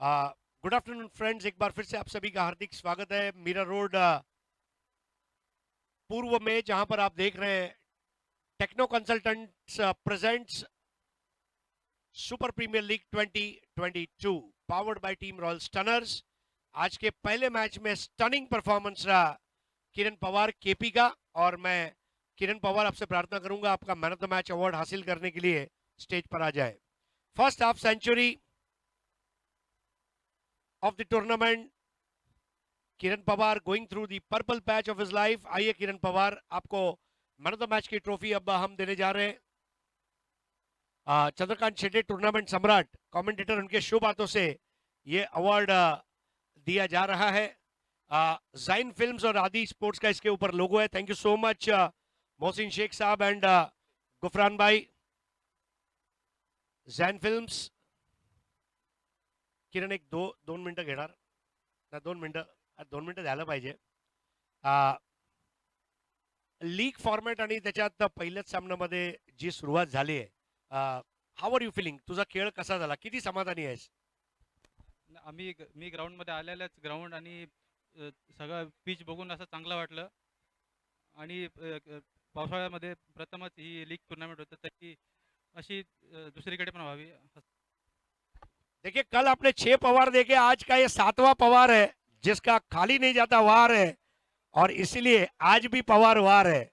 Good afternoon friends, एक बार फिर से आप सभी का हार्दिक स्वागत है मीरा रोड पूर्व में, जहां पर आप देख रहे हैं Techno Consultants presents Super Premier League 2022 powered by team Royal Stunners. आज के पहले मैच में स्टनिंग परफॉर्मेंस रहा किरण पवार केपी का, और मैं किरण पवार आपसे प्रार्थना करूंगा आपका man of the match award हासिल करने के लिए स्टेज पर आ जाए। First half century of the tournament, Kiran Pawar going through the purple patch of his life. आइए किरण पवार, आपको मैन ऑफ द मैच की ट्रॉफी अब हम देने जा रहे हैं। चंद्रकांत शेट्टी टूर्नामेंट सम्राट कमेंटेटर, उनके शुभ हाथों से ये अवार्ड दिया जा रहा है। जाइन फिल्म्स और आदि स्पोर्ट्स का इसके ऊपर लोगो है। Thank you so much Mohsin Shaikh साहब एंड गुफरान भाई। जाइन फिल्म्स, किरण एक दोन मिनिटं घेणार ना? 2 मिनिटं द्यायला पाहिजे। लीग फॉर्मॅट आणि त्याच्यात पहिल्याच सामन्यामध्ये जी सुरुवात झाली आहे, हाऊ आर यू फिलिंग? तुझा खेळ कसा झाला? किती समाधानी आहेस? मी ग्राउंडमध्ये आलेल्याच ग्राउंड आणि सगळं पिच बघून असं चांगलं वाटलं आणि पावसाळ्यामध्ये प्रथमच ही लीग टुर्नामेंट होतं तर ती अशी दुसरीकडे पण व्हावी देखिए, कल आपने 6 पवार देखे, आज का ये 7वां पवार है जिसका खाली नहीं जाता वार है, और इसीलिए आज भी पवार वार है।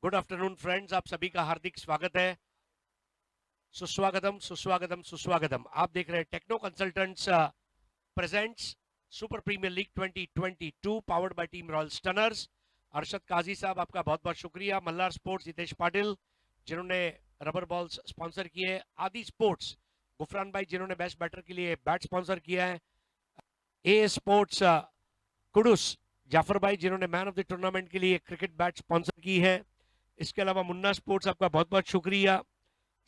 गुड आफ्टरनून फ्रेंड्स, आप सभी का हार्दिक स्वागत है। सुस्वागतम सुस्वागतम सुस्वागतम। आप देख रहे हैं Techno Consultants presents Super Premier League 2022 powered by team Royal Stunners. Arshad Kazi साहब, आपका बहुत बहुत शुक्रिया। मल्हार स्पोर्ट्स हितेश पाटिल, जिन्होंने रबर बॉल्स स्पॉन्सर किए। आदि स्पोर्ट्स गुफरान भाई, जिन्होंने बेस्ट बैटर के लिए बैट स्पॉन्सर किया है। ए स्पोर्ट्स कुडुस जाफर भाई, जिन्होंने मैन ऑफ द टूर्नामेंट के लिए क्रिकेट बैट स्पॉन्सर की है। इसके अलावा मुन्ना स्पोर्ट्स, आपका बहुत बहुत शुक्रिया।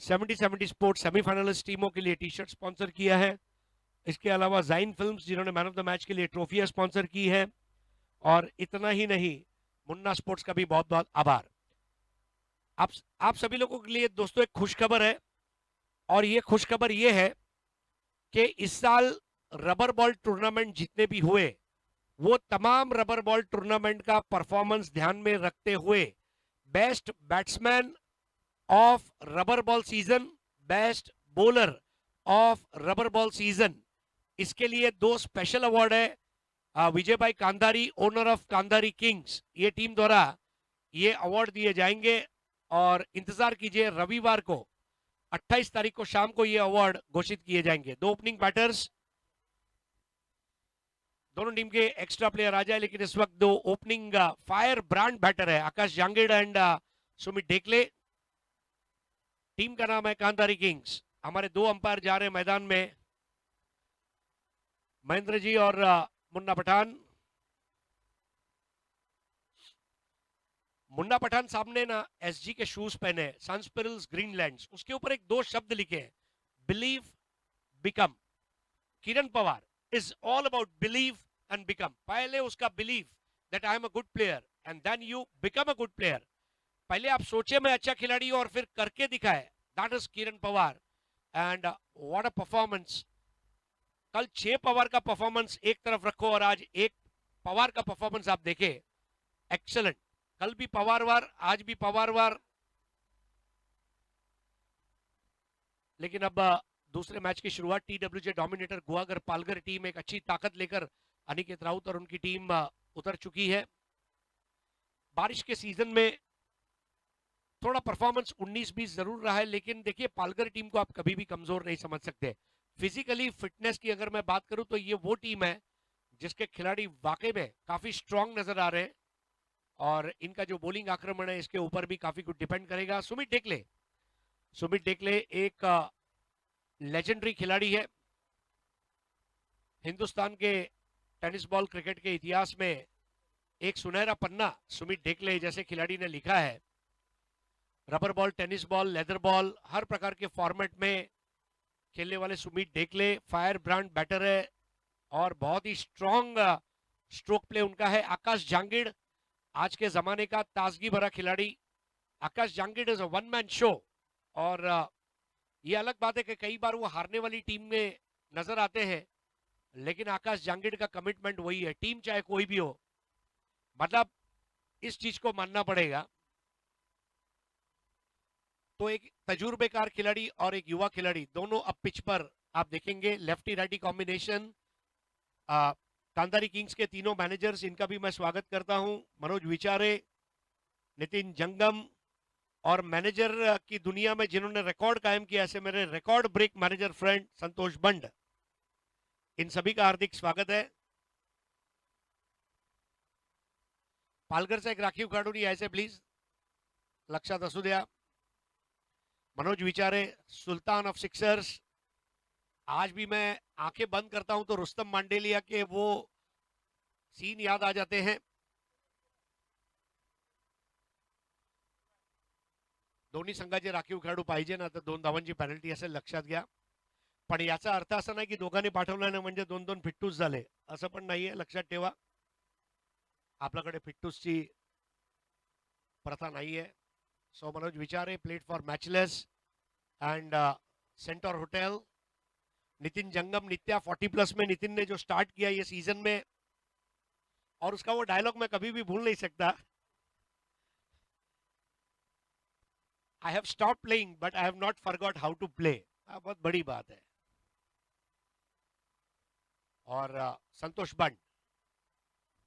70-70 स्पोर्ट्स सेमीफाइनलिस्ट टीमों के लिए टी शर्ट स्पॉन्सर किया है। इसके अलावा जाइन फिल्म्स, जिन्होंने मैन ऑफ द मैच के लिए ट्रॉफियां स्पॉन्सर की है। और इतना ही नहीं, मुन्ना स्पोर्ट्स का भी बहुत बहुत आभार। आप आप सभी लोगों के लिए दोस्तों एक खुशखबर है, और ये खुशखबर ये है कि इस साल रबर बॉल टूर्नामेंट जितने भी हुए, वो तमाम रबर बॉल टूर्नामेंट का परफॉर्मेंस ध्यान में रखते हुए best batsman of rubber ball season, best bowler of rubber ball season, इसके लिए 2 स्पेशल अवार्ड है विजय भाई कांधारी, ओनर ऑफ कांधारी किंग्स, ये टीम द्वारा ये अवार्ड दिए जाएंगे। और इंतजार कीजिए, रविवार को 28 तारीख को शाम को ये अवार्ड घोषित किए जाएंगे। 2 ओपनिंग बैटर्स, दोनों टीम के एक्स्ट्रा प्लेयर आ जाए, लेकिन इस वक्त 2 ओपनिंग फायर ब्रांड बैटर है, आकाश जांगेड़ एंड सुमित डेकले। टीम का नाम है कांधारी किंग्स। हमारे 2 अंपायर जा रहे हैं मैदान में, महेंद्र जी और मुन्ना पठान। मुन्ना पठान सामने ना एसजी के शूज पहने, सनस्पिरल्स ग्रीनलैंड्स, उसके ऊपर एक 2 शब्द लिखे हैं, believe become. Kiran Pawar is all about believe and become. पहले उसका believe that I am a good player and then you become a good player. पहले आप सोचे मैं अच्छा खिलाड़ी हूं और फिर करके दिखाए, that is Kiran Pawar. And what a performance. कल 6 पवार का परफॉर्मेंस एक तरफ रखो और आज एक पवार का परफॉर्मेंस आप देखे, एक्सलेंट। कल भी पवारवार, आज भी पवारवार। लेकिन अब दूसरे मैच की शुरुआत टीडब्ल्यूजे डोमिनेटर गुआगर पालघर टीम एक अच्छी ताकत लेकर अनिकेत राउत और उनकी टीम उतर चुकी है। बारिश के सीजन में थोड़ा परफॉर्मेंस 19-20 जरूर रहा है, लेकिन देखिए पालघर टीम को आप कभी भी कमजोर नहीं समझ सकते। फिजिकली फिटनेस की अगर मैं बात करूं तो ये वो टीम है जिसके खिलाड़ी वाकई में काफी स्ट्रांग नजर आ रहे हैं और इनका जो बॉलिंग आक्रमण है इसके ऊपर भी काफी कुछ डिपेंड करेगा। सुमित टेकले एक लेजेंडरी खिलाड़ी है। हिंदुस्तान के टेनिस बॉल क्रिकेट के इतिहास में एक सुनहरा पन्ना सुमित टेकले जैसे खिलाड़ी ने लिखा है। Rubber ball, tennis ball, leather ball, हर प्रकार के फॉर्मेट में खेलने वाले Sumit Tekle fire brand batter है और बहुत ही स्ट्रांग स्ट्रोक प्ले उनका है। आकाश जांगिड़ आज के जमाने का ताजगी भरा खिलाड़ी। Akash Jangid is a one man show और ये अलग बात है कि कई बार वो हारने वाली टीम में नजर आते हैं, लेकिन आकाश जांगिड़ का कमिटमेंट वही है, टीम चाहे कोई भी हो। मतलब इस चीज को मानना पड़ेगा। तो एक तजुर्बेकार खिलाड़ी और एक युवा खिलाड़ी दोनों अब पिच पर आप देखेंगे। Lefty righty combination. Kandari Kings के तीनों मैनेजर्स, इनका भी मैं स्वागत करता हूं। मनोज विचारे, नितिन जंगम और मैनेजर की दुनिया में जिन्होंने रिकॉर्ड कायम किया, ऐसे मेरे रिकॉर्ड ब्रेक मैनेजर फ्रेंड संतोष बंड, इन सभी का हार्दिक स्वागत है। पालघरचा एक राखीव खेळाडू यायचे प्लीज, लक्षात असू द्या। मनोज विचारे, सुल्तान ऑफ सिक्सर्स। आज भी मैं आंखें बंद करता हूं तो रुस्तम मांडेलिया के वो सीन याद आ जाते हैं। दोन्ही संघाचे राखीव खेळाडू पाहिजे ना तर 2 धावांची पेनल्टी असेल, लक्षात घ्या। पण याचा अर्थ असा नाही की दोघांनी पाठवल्याने म्हणजे 2-2 फिट्टूस झाले, असं पण नाहीये, लक्षात ठेवा। आपल्याकडे फिट्टूसची प्रथा नाहीये। सो मनोज विचारे played for matchless and centre hotel. Nitin जंगम, नित्या 40 प्लस में नितिन ने जो स्टार्ट किया ये सीजन में, और उसका वो डायलॉग मैं कभी भी भूल नहीं सकता। I have stop playing but I have not forgot how to play. बहुत बड़ी बात है। और संतोष बंड,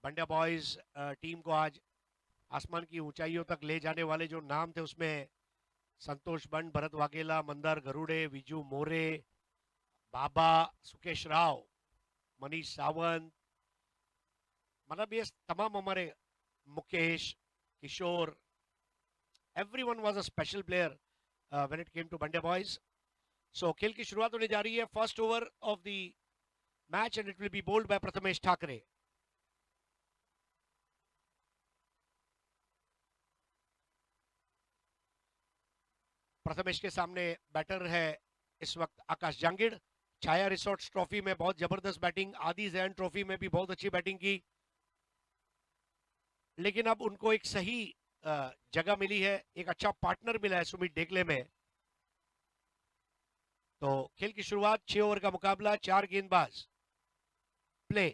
बंड्या बॉयज टीम को आज आसमान की ऊंचाइयों तक ले जाने वाले जो नाम थे उसमें संतोष बंड, भरत वाघेला, मंदार गरुड़े, विजू मोरे, बाबा, सुकेश राव, मनीष सावंत, मतलब ये तमाम हमारे Mukesh, Kishore, everyone was a special player when it came to Bandya boys. So खेल की शुरुआत होने जा रही है। First over of the match and it will be bowled by Prathamesh Thakre. Prathamesh के सामने बैटर है इस वक्त आकाश जांगिड़। छाया रिसोर्ट्स ट्रॉफी में बहुत जबरदस्त बैटिंग, आदि जैन ट्रॉफी में भी बहुत अच्छी बैटिंग की, लेकिन अब उनको एक सही जगह मिली है, एक अच्छा पार्टनर मिला है सुमित टेकले में। तो खेल की शुरुआत, 6 ओवर का मुकाबला, 4 गेंदबाज, प्ले।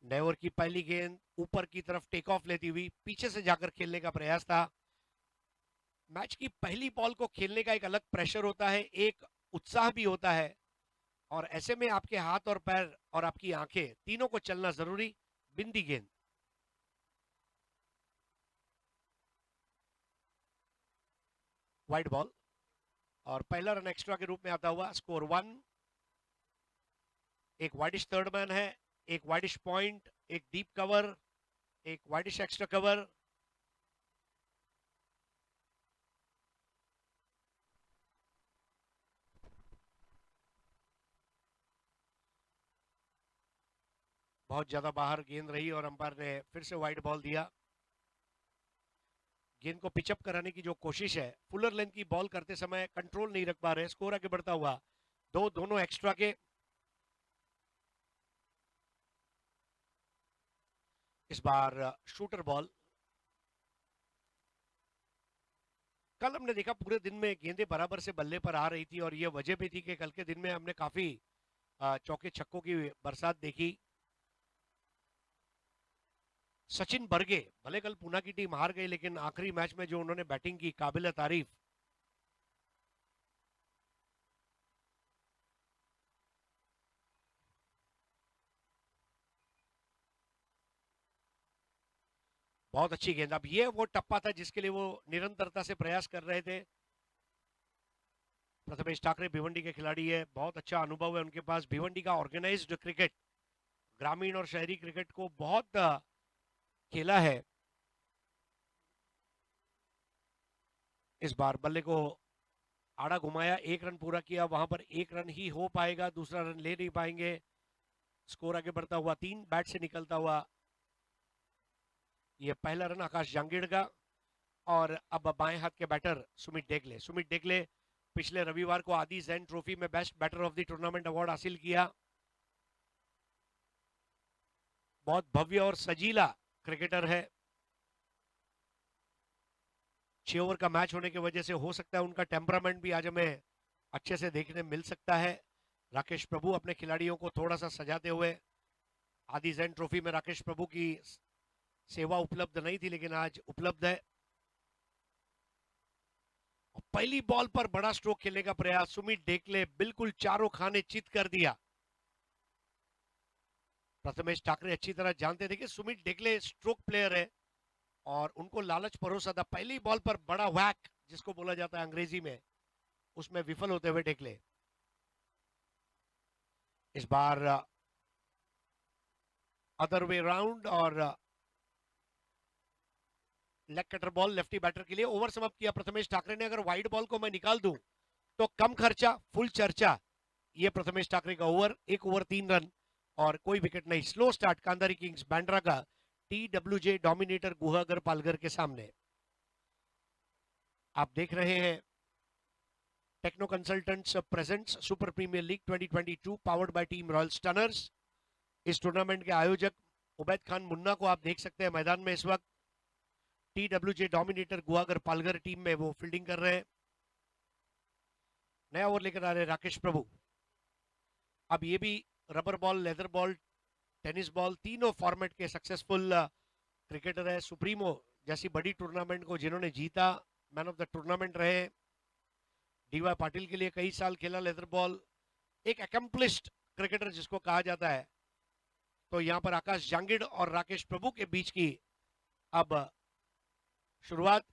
नए ओवर की पहली गेंद ऊपर की तरफ टेक ऑफ लेती हुई पीछे से जाकर खेलने का प्रयास था। मैच की पहली बॉल को खेलने का एक अलग प्रेशर होता है, एक उत्साह भी होता है, और ऐसे में आपके हाथ और पैर और आपकी आंखें तीनों को चलना जरूरी। बिंदी गेंद, वाइड बॉल, और पहला रन एक्स्ट्रा के रूप में आता हुआ स्कोर 1। एक वाइडिश थर्ड मैन है, एक वाइडिश पॉइंट, एक डीप कवर, एक वाइडिश एक्स्ट्रा कवर। बहुत ज्यादा बाहर गेंद रही और अंपायर ने फिर से वाइड बॉल दिया। गेंद को पिचअप कराने की जो कोशिश है, फुलर लेंथ की बॉल करते समय कंट्रोल नहीं रख पा रहे, स्कोर आगे बढ़ता हुआ दोनों एक्स्ट्रा के। इस बार शूटर बॉल। कल हमने देखा पूरे दिन में गेंदें बराबर से बल्ले पर आ रही थी और यह वजह भी थी कि कल के दिन में हमने काफी चौके छक्कों की बरसात देखी। सचिन बर्गे, भले कल पूना की टीम हार गई, लेकिन आखिरी मैच में जो उन्होंने बैटिंग की, काबिल तारीफ। बहुत अच्छी गेंद। अब ये वो टप्पा था जिसके लिए वो निरंतरता से प्रयास कर रहे थे। प्रथमेश ठाकरे भिवंडी के खिलाड़ी है, बहुत अच्छा अनुभव है उनके पास। भिवंडी का ऑर्गेनाइज्ड क्रिकेट, ग्रामीण और शहरी क्रिकेट को बहुत खेला है। इस बार बल्ले को आड़ा घुमाया, 1 रन पूरा किया, वहां पर 1 रन ही हो पाएगा, दूसरा रन ले नहीं पाएंगे। स्कोर आगे बढ़ता हुआ 3, बैट से निकलता हुआ ये पहला रन आकाश जांगीड़ का। और अब बाएं हाथ के बैटर सुमित डेगले। सुमित डेगले पिछले रविवार को आदि जैन ट्रॉफी में best batter of the tournament award हासिल किया। बहुत भव्य और सजीला क्रिकेटर है। 6 ओवर का मैच होने की वजह से हो सकता है उनका टेम्परामेंट भी आज हमें अच्छे से देखने मिल सकता है। राकेश प्रभु अपने खिलाड़ियों को थोड़ा सा सजाते हुए, आदि जैन ट्रॉफी में राकेश प्रभु की सेवा उपलब्ध नहीं थी लेकिन आज उपलब्ध है। और पहली बॉल पर बड़ा स्ट्रोक खेलने का प्रयास, सुमित डेगले बिल्कुल चारों खाने चित कर दिया। प्रथमेश ठाकरे अच्छी तरह जानते थे कि सुमित डेगले स्ट्रोक प्लेयर है और उनको लालच परोसा था। पहली बॉल पर बड़ा वैक जिसको बोला जाता है अंग्रेजी में, उसमें विफल होते हुए डेगले। इस बार अदर वे राउंड और leg cutter ball lefty batter के लिए। ओवर समाप्त किया प्रथमेश ठाकरे ने। अगर वाइड बॉल को मैं निकाल दूं तो कम खर्चा फुल चर्चा, ये प्रथमेश ठाकरे का ओवर। 1 ओवर 3 रन और कोई विकेट नहीं। स्लो स्टार्ट कांधारी किंग्स बैंड्रा का TWJ डोमिनेटर गुहागर पालघर के सामने। आप देख रहे हैं Techno Consultants presents Super Premier League 2022 powered by team Royal Stunners. इस टूर्नामेंट के आयोजक उबैद खान मुन्ना को आप देख सकते हैं मैदान में इस वक्त। TWJ dominator Guhagar Palghar team में वो फील्डिंग कर रहे हैं। नया ओवर लेकर आ रहे हैं राकेश प्रभु। अब ये भी rubber ball, leather ball, tennis ball, तीनों फॉर्मेट के सक्सेसफुल क्रिकेटर है। सुप्रीमो जैसी बड़ी टूर्नामेंट को जिन्होंने जीता, मैन ऑफ द टूर्नामेंट रहे। DY पाटिल के लिए कई साल खेला लेदर बॉल। एक एकम्प्लिश्ड क्रिकेटर जिसको कहा जाता है। तो यहां पर आकाश जांगिड़ और राकेश प्रभु के बीच की अब शुरुआत।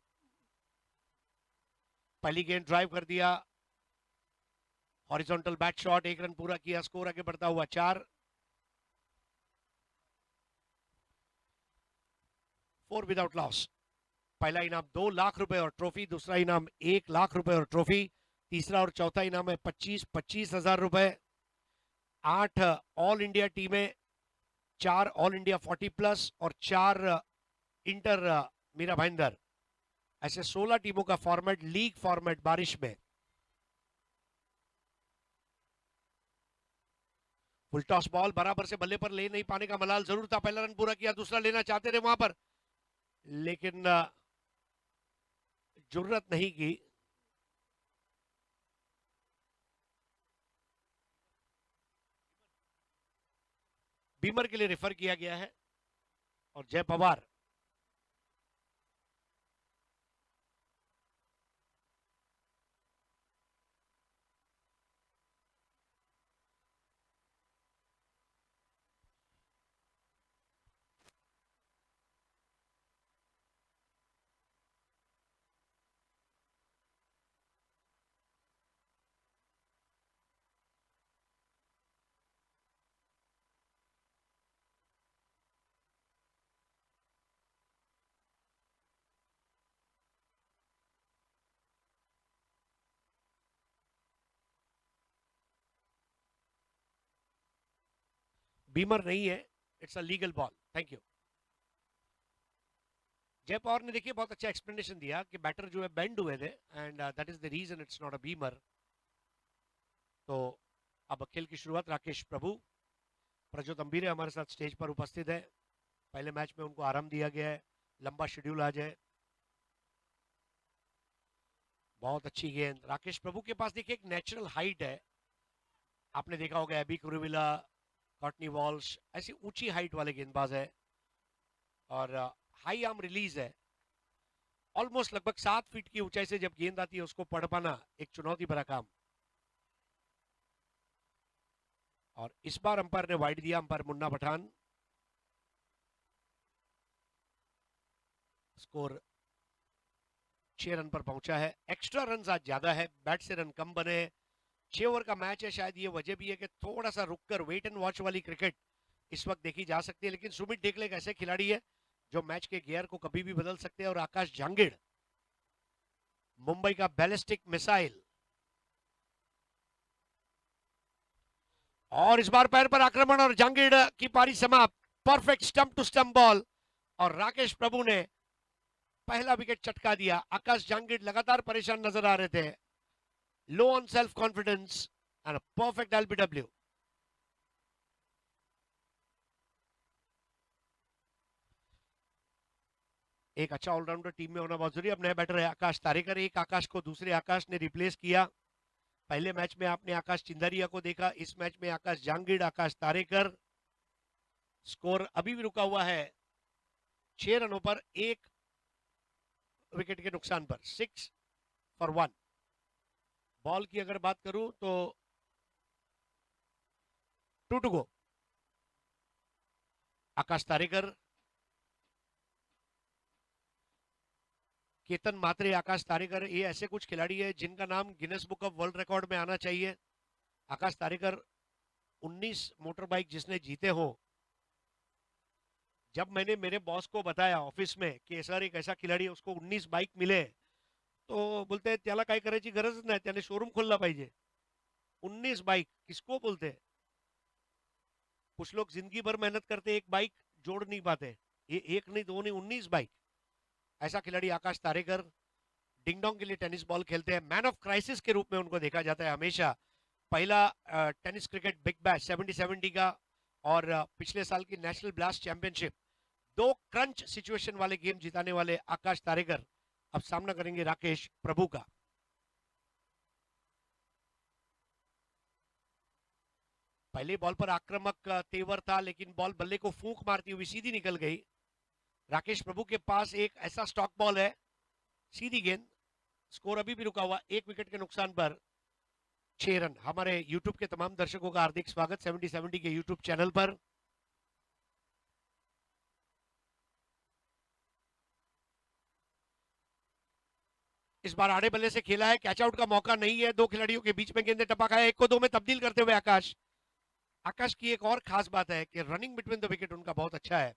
पहली गेंद ड्राइव कर दिया, हॉरिजॉन्टल बैट शॉट, 1 रन पूरा किया, स्कोर आगे बढ़ता हुआ 4। 4 विदाउट लॉस। पहला इनाम 2 लाख रुपए और ट्रॉफी, दूसरा इनाम 1 लाख रुपए और ट्रॉफी, तीसरा और चौथा इनाम है 25 हजार रुपए। 8 ऑल इंडिया टीमें, 4 ऑल इंडिया 40+ और 4 इंटर मीरा भाईंदर, ऐसे 16 टीमों का फॉर्मेट, लीग फॉर्मेट बारिश में। फुल टॉस बॉल बराबर से बल्ले पर ले नहीं पाने का मलाल जरूर था। पहला रन पूरा किया, दूसरा लेना चाहते थे वहां पर लेकिन जुर्रत नहीं की। बीमर के लिए रेफर किया गया है और जय पवार बीमर नहीं है, it's a legal ball. Thank you. जय पवार ने देखिए बहुत अच्छा एक्सप्लेनेशन दिया कि बैटर जो है बेंड हुए थे and that is the reason it's not a beamer. तो अब खेल की शुरुआत राकेश प्रभु, प्रज्योत अंबीरे हमारे साथ स्टेज पर उपस्थित है। पहले मैच में उनको आराम दिया गया है, लंबा शेड्यूल आज है। बहुत अच्छी गेंद राकेश प्रभु के पास। देखिए एक नेचुरल हाइट है, आपने देखा होगा एबी कुरुविला, कॉटनी वॉल्श, ऐसी ऊंची हाइट वाले गेंदबाज है और हाई आर्म रिलीज है। ऑलमोस्ट लगभग 7 फीट की ऊंचाई से जब गेंद आती है उसको पढ़ पाना एक चुनौती भरा काम। और इस बार अंपायर ने वाइड दिया, umpire Munna Pathan. Score 6 run पर पहुंचा है। एक्स्ट्रा रन आज ज्यादा है, बैट से रन कम बने हैं। 6 ओवर का मैच है, शायद ये वजह भी है कि थोड़ा सा रुककर वेट एंड वॉच वाली क्रिकेट इस वक्त देखी जा सकती है। लेकिन सुमित टेकले एक ऐसे खिलाड़ी है जो मैच के गियर को कभी भी बदल सकते हैं। और आकाश जांगिड़, मुंबई का बैलिस्टिक मिसाइल, और इस बार पैर पर आक्रमण और जांगिड़ की पारी समाप्त। Perfect stump to stump ball और राकेश प्रभु ने पहला विकेट चटका दिया। आकाश जांगिड़ लगातार परेशान नजर आ रहे थे, लो on self confidence and perfect LBW. एक अच्छा ऑलराउंडर टीम में होना बहुत जरूरी है। अब नया बैटर है आकाश तारेकर। एक आकाश को दूसरे आकाश ने रिप्लेस किया। पहले मैच में आपने आकाश चिंदारिया को देखा, इस मैच में आकाश जांगिड़, आकाश तारेकर। स्कोर अभी भी रुका हुआ है 6 रनों पर, 1 विकेट के नुकसान पर, 6 फॉर 1। बॉल की अगर बात करूं तो 2 टू गो। आकाश तारेकर, केतन मात्रे, आकाश तारेकर, ये ऐसे कुछ खिलाड़ी है जिनका नाम Guinness book of world record में आना चाहिए। आकाश तारेकर 19 मोटर बाइक जिसने जीते हो। जब मैंने मेरे बॉस को बताया ऑफिस में कि सर एक ऐसा खिलाड़ी है उसको 19 बाइक मिले, तो बोलते हैं त्याला काय करायची गरजच नाही, त्याने शोरूम खोलला पाहिजे। 19 बाइक किसको बोलते हैं? कुछ लोग जिंदगी भर मेहनत करते, एक बाइक जोड़ नहीं पाते। ये एक नहीं, दो नहीं, 19 बाइक। ऐसा खिलाड़ी आकाश तारेकर। डिंगडोंग के लिए टेनिस बॉल खेलते हैं, मैन ऑफ क्राइसिस के रूप में उनको देखा जाता है हमेशा। पहला टेनिस क्रिकेट बिग बैश 70-70 का, और पिछले साल की national blast championship, 2 crunch situation वाले गेम जिताने वाले आकाश तारेकर अब सामना करेंगे राकेश प्रभु का। पहले बॉल पर आक्रामक तेवर था, लेकिन बॉल बल्ले को फूंक मारती हुई सीधी निकल गई। राकेश प्रभु के पास एक ऐसा स्टॉक बॉल है, सीधी गेंद। स्कोर अभी भी रुका हुआ 1 विकेट के नुकसान पर, 6 रन। हमारे YouTube के तमाम दर्शकों का हार्दिक स्वागत 70-70 के YouTube चैनल पर। इस बार आड़े बल्ले से खेला है, कैच आउट का मौका नहीं है। 2 खिलाड़ियों के बीच में गेंदे टपक आया, 1 को 2 में तब्दील करते हुए आकाश। आकाश की एक और खास बात है कि रनिंग बिटवीन द विकेट उनका बहुत अच्छा है,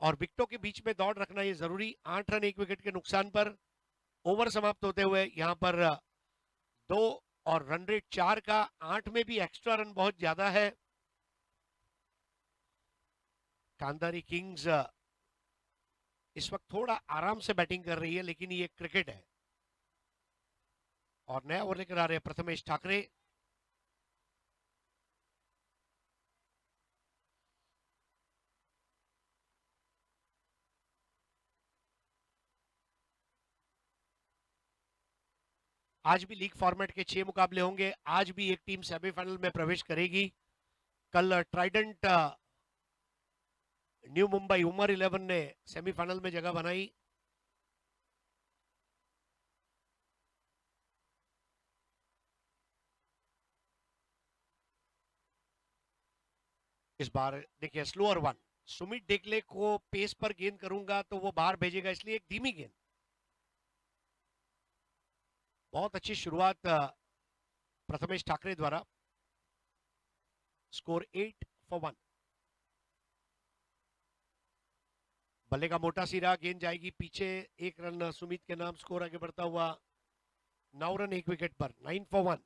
और विकेटों के बीच में दौड़ रखना ये जरूरी। 8 रन 1 विकेट के नुकसान पर। ओवर समाप्त होते हुए यहाँ पर 2 और रन रेट 4 का। 8 में भी एक्स्ट्रा रन बहुत ज्यादा है। कांदारी किंग्स इस वक्त थोड़ा आराम से बैटिंग कर रही है, लेकिन ये क्रिकेट है। और नया ओवर लेकर आ रहे हैं प्रथमेश ठाकरे। आज भी लीग फॉर्मेट के 6 मुकाबले होंगे। आज भी एक टीम सेमीफाइनल में प्रवेश करेगी। कल ट्राइडेंट न्यू मुंबई उमर 11 ने सेमीफाइनल में जगह बनाई। इस बार देखिए स्लोअर वन, सुमित टेकले को पेस पर गेंद करूंगा तो वो बाहर भेजेगा, इसलिए एक धीमी गेंद। बहुत अच्छी शुरुआत प्रथमेश ठाकरे द्वारा। Score 8 for 1। बल्ले का मोटा सिरा, गेंद जाएगी पीछे, 1 रन सुमित के नाम। स्कोर आगे बढ़ता हुआ 9 रन 1 विकेट पर, 9 फॉर 1।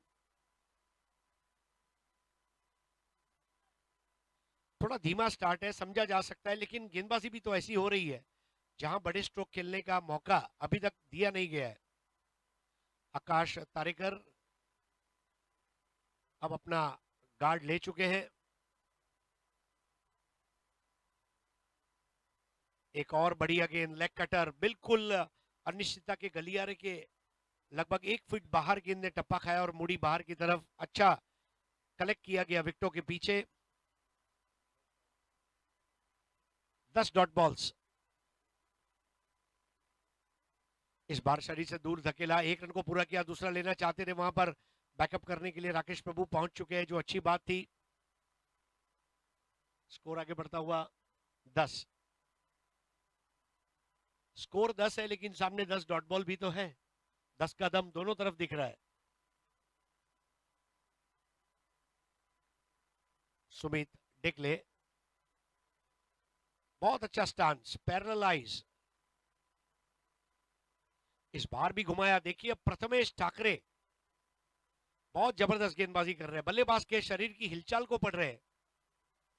थोड़ा धीमा स्टार्ट है, समझा जा सकता है, लेकिन गेंदबाजी भी तो ऐसी हो रही है जहां बड़े स्ट्रोक खेलने का मौका अभी तक दिया नहीं गया है। आकाश तारेकर अब अपना गार्ड ले चुके हैं। एक और बढ़िया गेंद, लेग कटर, बिल्कुल अनिश्चितता के गलियारे के लगभग 1 फीट बाहर गेंद ने टप्पा खाया और मुड़ी बाहर की तरफ। अच्छा कलेक्ट किया गया विकेटों के पीछे। 10 डॉट बॉल्स। इस बार शरीर से दूर धकेला, 1 रन को पूरा किया, दूसरा लेना चाहते थे, वहां पर बैकअप करने के लिए राकेश प्रभु पहुंच चुके हैं, जो अच्छी बात थी। स्कोर आगे बढ़ता हुआ 10। स्कोर 10 है लेकिन सामने 10 डॉट बॉल भी तो है, 10 का दम दोनों तरफ दिख रहा है। सुमित डिक्ले, बहुत अच्छा स्टांस, पैरेललाइज, इस बार भी घुमाया। देखिए प्रथमेश ठाकरे बहुत जबरदस्त गेंदबाजी कर रहे हैं, बल्लेबाज के शरीर की हिलचाल को पढ़ रहे हैं।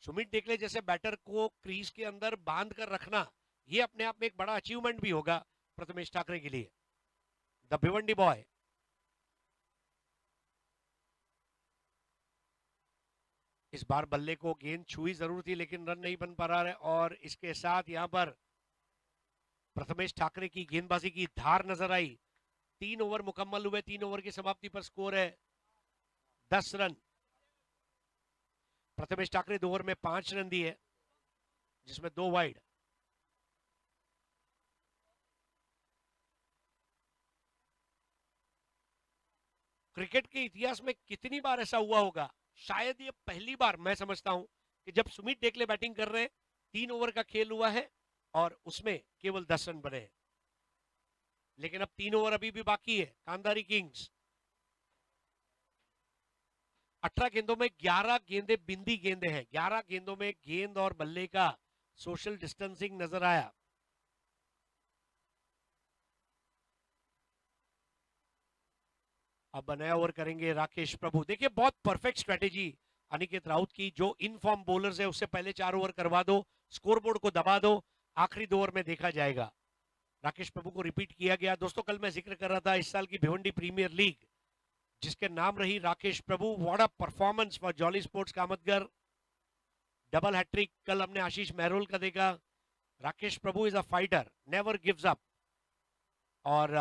सुमित टेकले जैसे बैटर को क्रीज के अंदर बांध कर रखना, यह अपने आप में एक बड़ा अचीवमेंट भी होगा प्रथमेश ठाकरे के लिए। द भिवंडी बॉय, इस बार बल्ले को गेंद छुई जरूर थी लेकिन रन नहीं बन पा रहा है, और इसके साथ यहां पर प्रथमेश ठाकरे की गेंदबाजी की धार नजर आई। 3 ओवर मुकम्मल हुए, 3 ओवर की समाप्ति पर स्कोर है 10 रन। प्रथमेश ठाकरे 2 ओवर में 5 रन दिए जिसमें 2 वाइड। क्रिकेट के इतिहास में कितनी बार ऐसा हुआ होगा, शायद ये पहली बार मैं समझता हूं कि जब सुमित टेकले बैटिंग कर रहे हैं, 3 ओवर का खेल हुआ है और उसमें केवल 10 रन बने हैं। लेकिन अब 3 ओवर अभी भी बाकी है। कांधारी किंग्स 18 गेंदों में 11 गेंदें बिंदी गेंदें हैं। 11 गेंदों में गेंद और बल्ले का सोशल डिस्टेंसिंग नजर आया। अब नया ओवर करेंगे राकेश प्रभु। देखिए बहुत परफेक्ट स्ट्रेटेजी अनिकेत राउत की, जो इन फॉर्म बॉलर्स है उससे पहले 4 ओवर करवा दो, स्कोरबोर्ड को दबा दो, आखिरी 2 ओवर में देखा जाएगा। राकेश प्रभु को रिपीट किया गया। दोस्तों कल मैं जिक्र कर रहा था इस साल की भिवंडी प्रीमियर लीग जिसके नाम रही Rakesh Prabhu, what a performance for Jolly sports Kamatghar, double hat trick. कल हमने आशीष महरोल का देखा। Rakesh Prabhu is a fighter, never gives up. और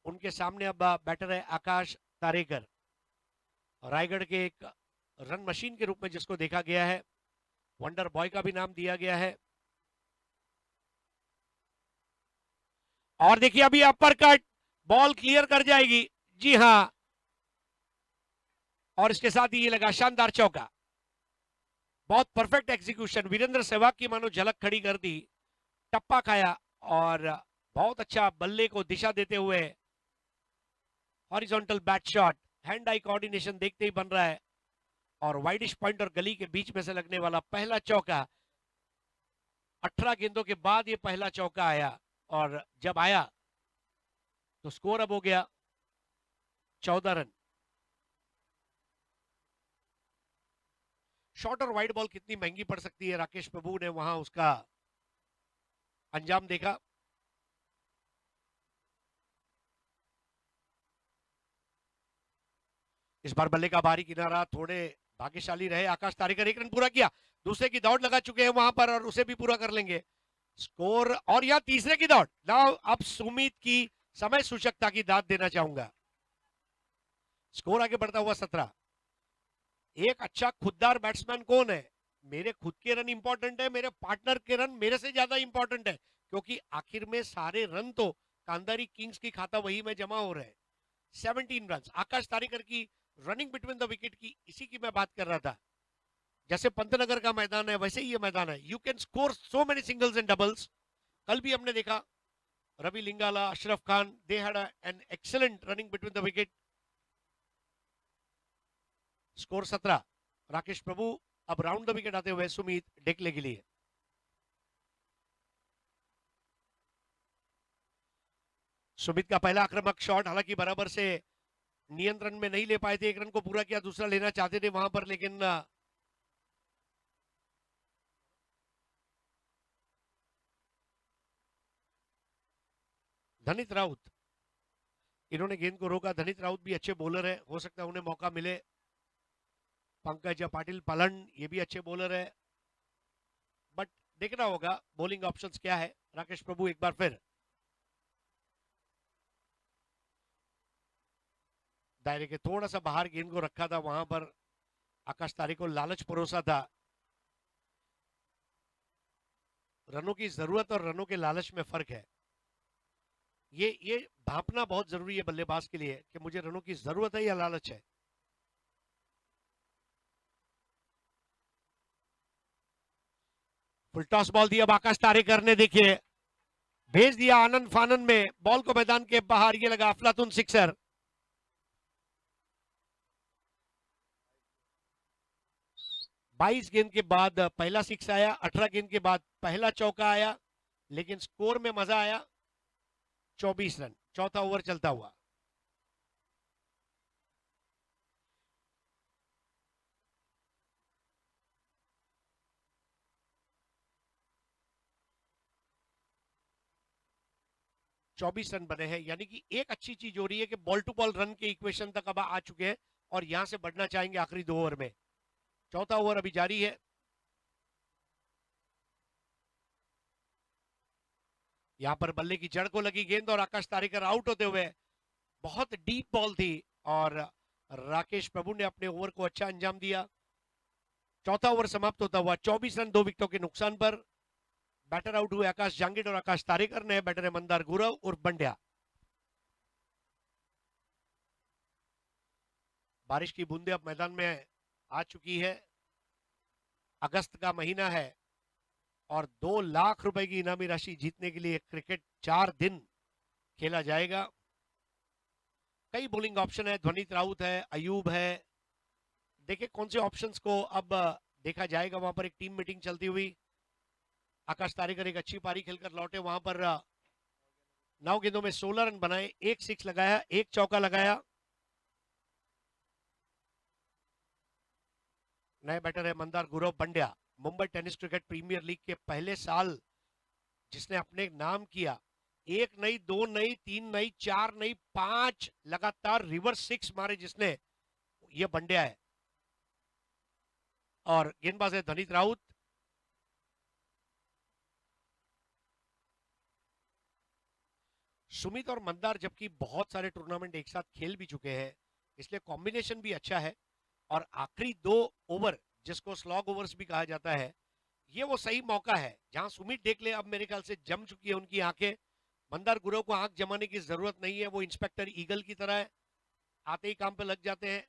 उनके सामने अब बैटर है आकाश तारेकर, रायगढ़ के एक रन मशीन के रूप में जिसको देखा गया है, वंडर बॉय का भी नाम दिया गया है। और देखिए अभी अपर कट, बॉल क्लियर कर जाएगी, जी हां, और इसके साथ ही ये लगा शानदार चौका। बहुत परफेक्ट एग्जीक्यूशन, वीरेंद्र सहवाग की मानो झलक खड़ी कर दी, टप्पा खाया और बहुत अच्छा बल्ले को दिशा देते हुए horizontal bat shot, hand eye coordination देखते ही बन रहा है, और वाइडिश पॉइंट और गली के बीच में से लगने वाला पहला चौका। 18 गेंदों के बाद ये पहला चौका आया, और जब आया तो स्कोर अब हो गया 14 रन। शॉर्ट और वाइड बॉल कितनी महंगी पड़ सकती है, राकेश प्रभु ने वहां उसका अंजाम देखा। इस बार बल्ले का बाहरी किनारा, थोड़े भाग्यशाली रहे आकाश तारेकर, 1 रन पूरा किया, दूसरे की दौड़ लगा चुके हैं वहां पर और उसे भी पूरा कर लेंगे। स्कोर, और यहां तीसरे की दौड़। नाउ अब सुमित की समय सूचकता की दाद देना चाहूंगा। स्कोर आगे बढ़ता हुआ 17। एक अच्छा खुददार बैट्समैन कौन है? मेरे खुद के रन इंपॉर्टेंट है, मेरे पार्टनर के रन मेरे से ज्यादा इंपॉर्टेंट है, क्योंकि आखिर में सारे रन तो कांधारी किंग्स की खाता वही में जमा हो रहे हैं। 17 रन आकाश तारेकर की रनिंग बिटवीन द विकेट की, इसी की मैं बात कर रहा था। जैसे पंतनगर का मैदान है वैसे ही ये मैदान है, you can score so many singles and doubles. कल भी हमने देखा Ravi Lingala, Ashraf Khan, they had an excellent running between the wicket. Score 17। Rakesh Prabhu अब राउंड द विकेट आते हुए सुमित डेकले के लिए। सुमित का पहला आक्रामक शॉट, हालांकि बराबर से नियंत्रण में नहीं ले पाए थे, 1 रन को पूरा किया, दूसरा लेना चाहते थे वहां पर, लेकिन धनित राउत, इन्होंने गेंद को रोका। धनित राउत भी अच्छे बॉलर है, हो सकता है उन्हें मौका मिले। पंकज पाटिल पालन, ये भी अच्छे बॉलर है, बट देखना होगा बॉलिंग ऑप्शंस क्या है। राकेश प्रभु एक बार फिर दायरे के थोड़ा सा बाहर गेंद को रखा था, वहां पर आकाश तारेकर को लालच परोसा था। रनों की जरूरत और रनों के लालच में फर्क है। ये भापना बहुत जरूरी है बल्लेबाज के लिए कि मुझे रनों की जरूरत है या लालच है। फुल टॉस बॉल दिया आकाश तारेकर ने, देखिए भेज दिया आनंद फानन में, बॉल को मैदान के बाहर, ये लगा अफलातून सिक्सर। बाईस गेंद के बाद पहला सिक्स आया, 18 गेंद के बाद पहला चौका आया, लेकिन स्कोर में मजा आया। 24 रन, चौथा ओवर चलता हुआ। चौबीस रन बने हैं, यानी कि एक अच्छी चीज हो रही है कि बॉल टू बॉल रन के इक्वेशन तक अब आ चुके हैं और यहां से बढ़ना चाहेंगे आखिरी 2 ओवर में। चौथा ओवर अभी जारी है। यहां पर बल्ले की जड़ को लगी गेंद और आकाश तारेकर आउट होते हुए। बहुत डीप बॉल थी और राकेश प्रभु ने अपने ओवर को अच्छा अंजाम दिया। चौथा ओवर समाप्त होता हुआ 24 रन 2 विकेटों के नुकसान पर। बैटर आउट हुए आकाश जांगिड और आकाश तारेकर ने, बैटर है मंदार गुरव और बंड्या। बारिश की बूंदे अब मैदान में आ चुकी है। अगस्त का महीना है और 2 लाख रुपए की इनामी राशि जीतने के लिए क्रिकेट 4 दिन खेला जाएगा। कई बॉलिंग ऑप्शन है, ध्वनित राउत है, अयूब है। देखिए कौन से ऑप्शंस को अब देखा जाएगा। वहां पर एक टीम मीटिंग चलती हुई। आकाश तारेकर एक अच्छी पारी खेलकर लौटे। वहां पर 9 गेंदों में 16 रन बनाए, एक सिक्स लगाया, एक चौका लगाया। नए बैटर है Mandar Gurav Pandya, Mumbai tennis cricket premier league के पहले साल जिसने अपने नाम किया। एक नहीं, दो नहीं, तीन नहीं, चार नहीं, 5 लगातार रिवर्स सिक्स मारे जिसने, ये बंड्या है। और गेंदबाज है ध्वनित राउत। सुमित और मंदार जबकि बहुत सारे टूर्नामेंट एक साथ खेल भी चुके हैं, इसलिए कॉम्बिनेशन भी अच्छा है। और आखिरी 2 ओवर जिसको स्लॉग ओवर्स भी कहा जाता है, ये वो सही मौका है जहां सुमित देख ले, अब मेरे ख्याल से जम चुकी है उनकी आंखें। मंदार गुरव को आंख जमाने की जरूरत नहीं है, वो इंस्पेक्टर ईगल की तरह है, आते ही काम पे लग जाते हैं।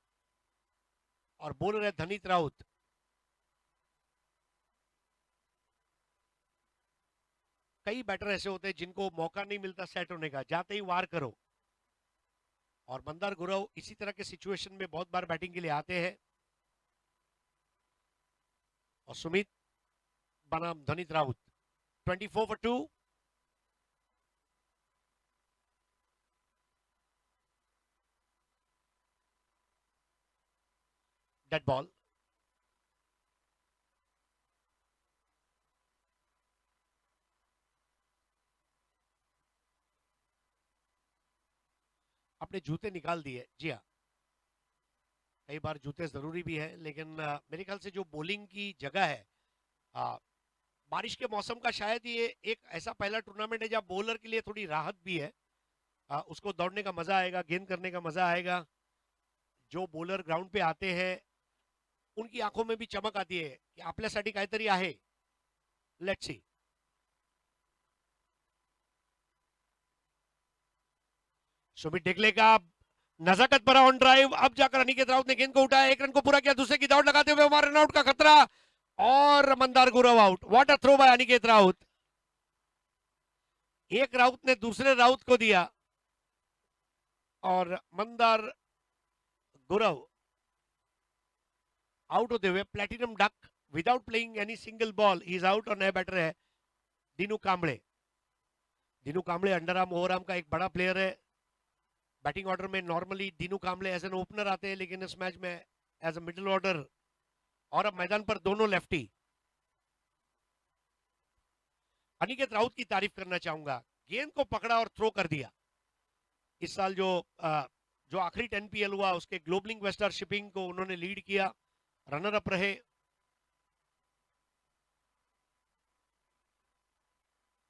और बोलर है धनीत राउत। कई बैटर ऐसे होते हैं जिनको मौका नहीं मिलता सेट होने का, जाते ही वार करो। और मंदार गुरव इसी तरह के सिचुएशन में बहुत बार बैटिंग के लिए आते हैं। और सुमित बनाम धनीत राउत, 24 for 2। Dead ball. अपने जूते निकाल दिए, जी हाँ। कई बार जूते जरूरी भी है, लेकिन मेरे ख्याल से जो बॉलिंग की जगह है, आ, बारिश के मौसम का शायद ये एक ऐसा पहला टूर्नामेंट है जहाँ बॉलर के लिए थोड़ी राहत भी है। उसको दौड़ने का मजा आएगा, गेंद करने का मजा आएगा। जो बॉलर ग्राउंड पे आते हैं उनकी आंखों में भी चमक आती है की आपल्यासाठी काहीतरी आहे। Let's see. सुमित डिकले का नजाकत भरा ऑन ड्राइव, अब जाकर अनिकेत राउत ने गेंद को उठाया, 1 रन को पूरा किया, दूसरे की दौड़ लगाते हुए वहां रन आउट का खतरा और Mandar Gurav out. What a throw by Aniket Raut. एक राउत ने दूसरे राउत को दिया और मंदार गुरव आउट होते हुए platinum duck without playing any single ball, he is out. और नए बैटर है Dinu Kamble. Dinu Kamble under arm over arm का एक बड़ा प्लेयर है। बैटिंग ऑर्डर में normally Dinu Kamble as an opener आते हैं, लेकिन इस मैच में एज अ मिडिल ऑर्डर। और अब मैदान पर दोनों लेफ्टी। अनिकेत राउत की तारीफ करना चाहूंगा, गेंद को पकड़ा और थ्रो कर दिया। इस साल जो आखिरी 10 पीएल हुआ उसके ग्लोबलिंग वेस्टर शिपिंग को उन्होंने लीड किया, रनर अप रहे।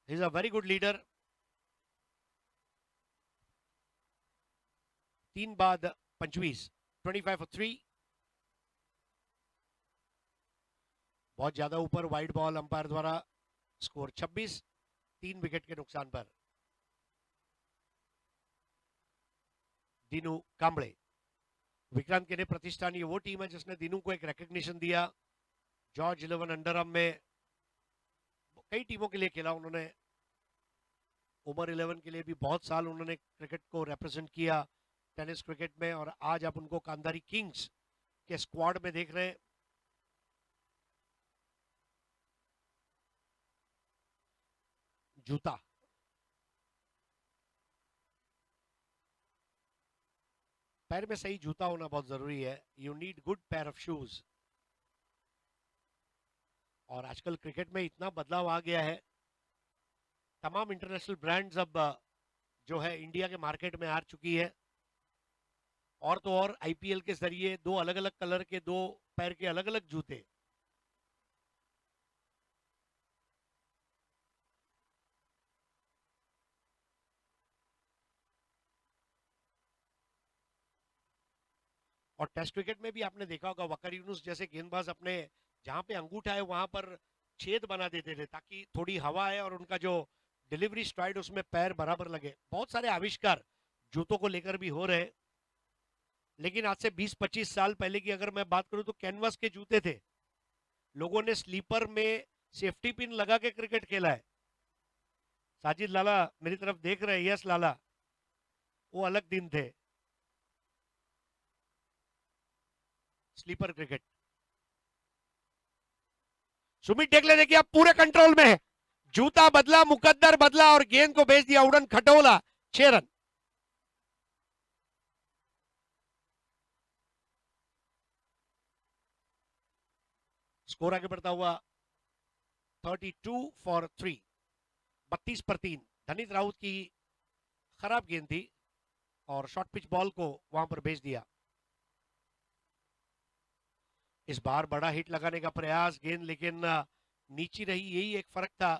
He is a very good leader. 3 बाद 25, 25 for 3। बहुत ज्यादा ऊपर, वाइड बॉल अंपायर द्वारा। स्कोर 26, 3 विकेट के नुकसान पर। दीनू कांबळे, विक्रांत केने प्रतिष्ठान, ये वो टीम है जिसने दीनू को एक रिकग्निशन दिया। जॉर्ज 11 अंडर आर्म में कई टीमों के लिए खेला उन्होंने। ओवर 11 के लिए भी बहुत साल उन्होंने क्रिकेट को रिप्रेजेंट किया टेनिस क्रिकेट में, और आज आप उनको कांधारी किंग्स के स्क्वाड में देख रहे हैं। जूता, पैर में सही जूता होना बहुत जरूरी है। You need good pair of shoes. और आजकल क्रिकेट में इतना बदलाव आ गया है, तमाम इंटरनेशनल ब्रांड्स अब जो है इंडिया के मार्केट में आ चुकी है। और तो और आईपीएल के जरिए दो अलग अलग कलर के दो पैर के अलग अलग जूते। और टेस्ट क्रिकेट में भी आपने देखा होगा वकर यूनुस जैसे गेंदबाज अपने जहां पे अंगूठा है वहां पर छेद बना देते थे ताकि थोड़ी हवा आए और उनका जो डिलीवरी स्ट्राइड उसमें पैर बराबर लगे। बहुत सारे आविष्कार जूतों को लेकर भी हो रहे हैं। लेकिन आज से 20-25 साल पहले की अगर मैं बात करूं तो कैनवास के जूते थे। लोगों ने स्लीपर में सेफ्टी पिन लगा के क्रिकेट खेला है। साजिद लाला मेरी तरफ देख रहे हैं, यस लाला, वो अलग दिन थे, स्लीपर क्रिकेट। सुमित टेकले देखिए अब पूरे कंट्रोल में है, जूता बदला, मुकद्दर बदला और गेंद को भेज दिया उड़न खटोला, 6 रन। स्कोर आगे बढ़ता हुआ 32 फॉर 3, 32 पर 3। धनित राउत की खराब गेंद थी और शॉर्ट पिच बॉल को वहां पर भेज दिया। इस बार बड़ा हिट लगाने का प्रयास, गेंद लेकिन नीची रही, यही एक फर्क था।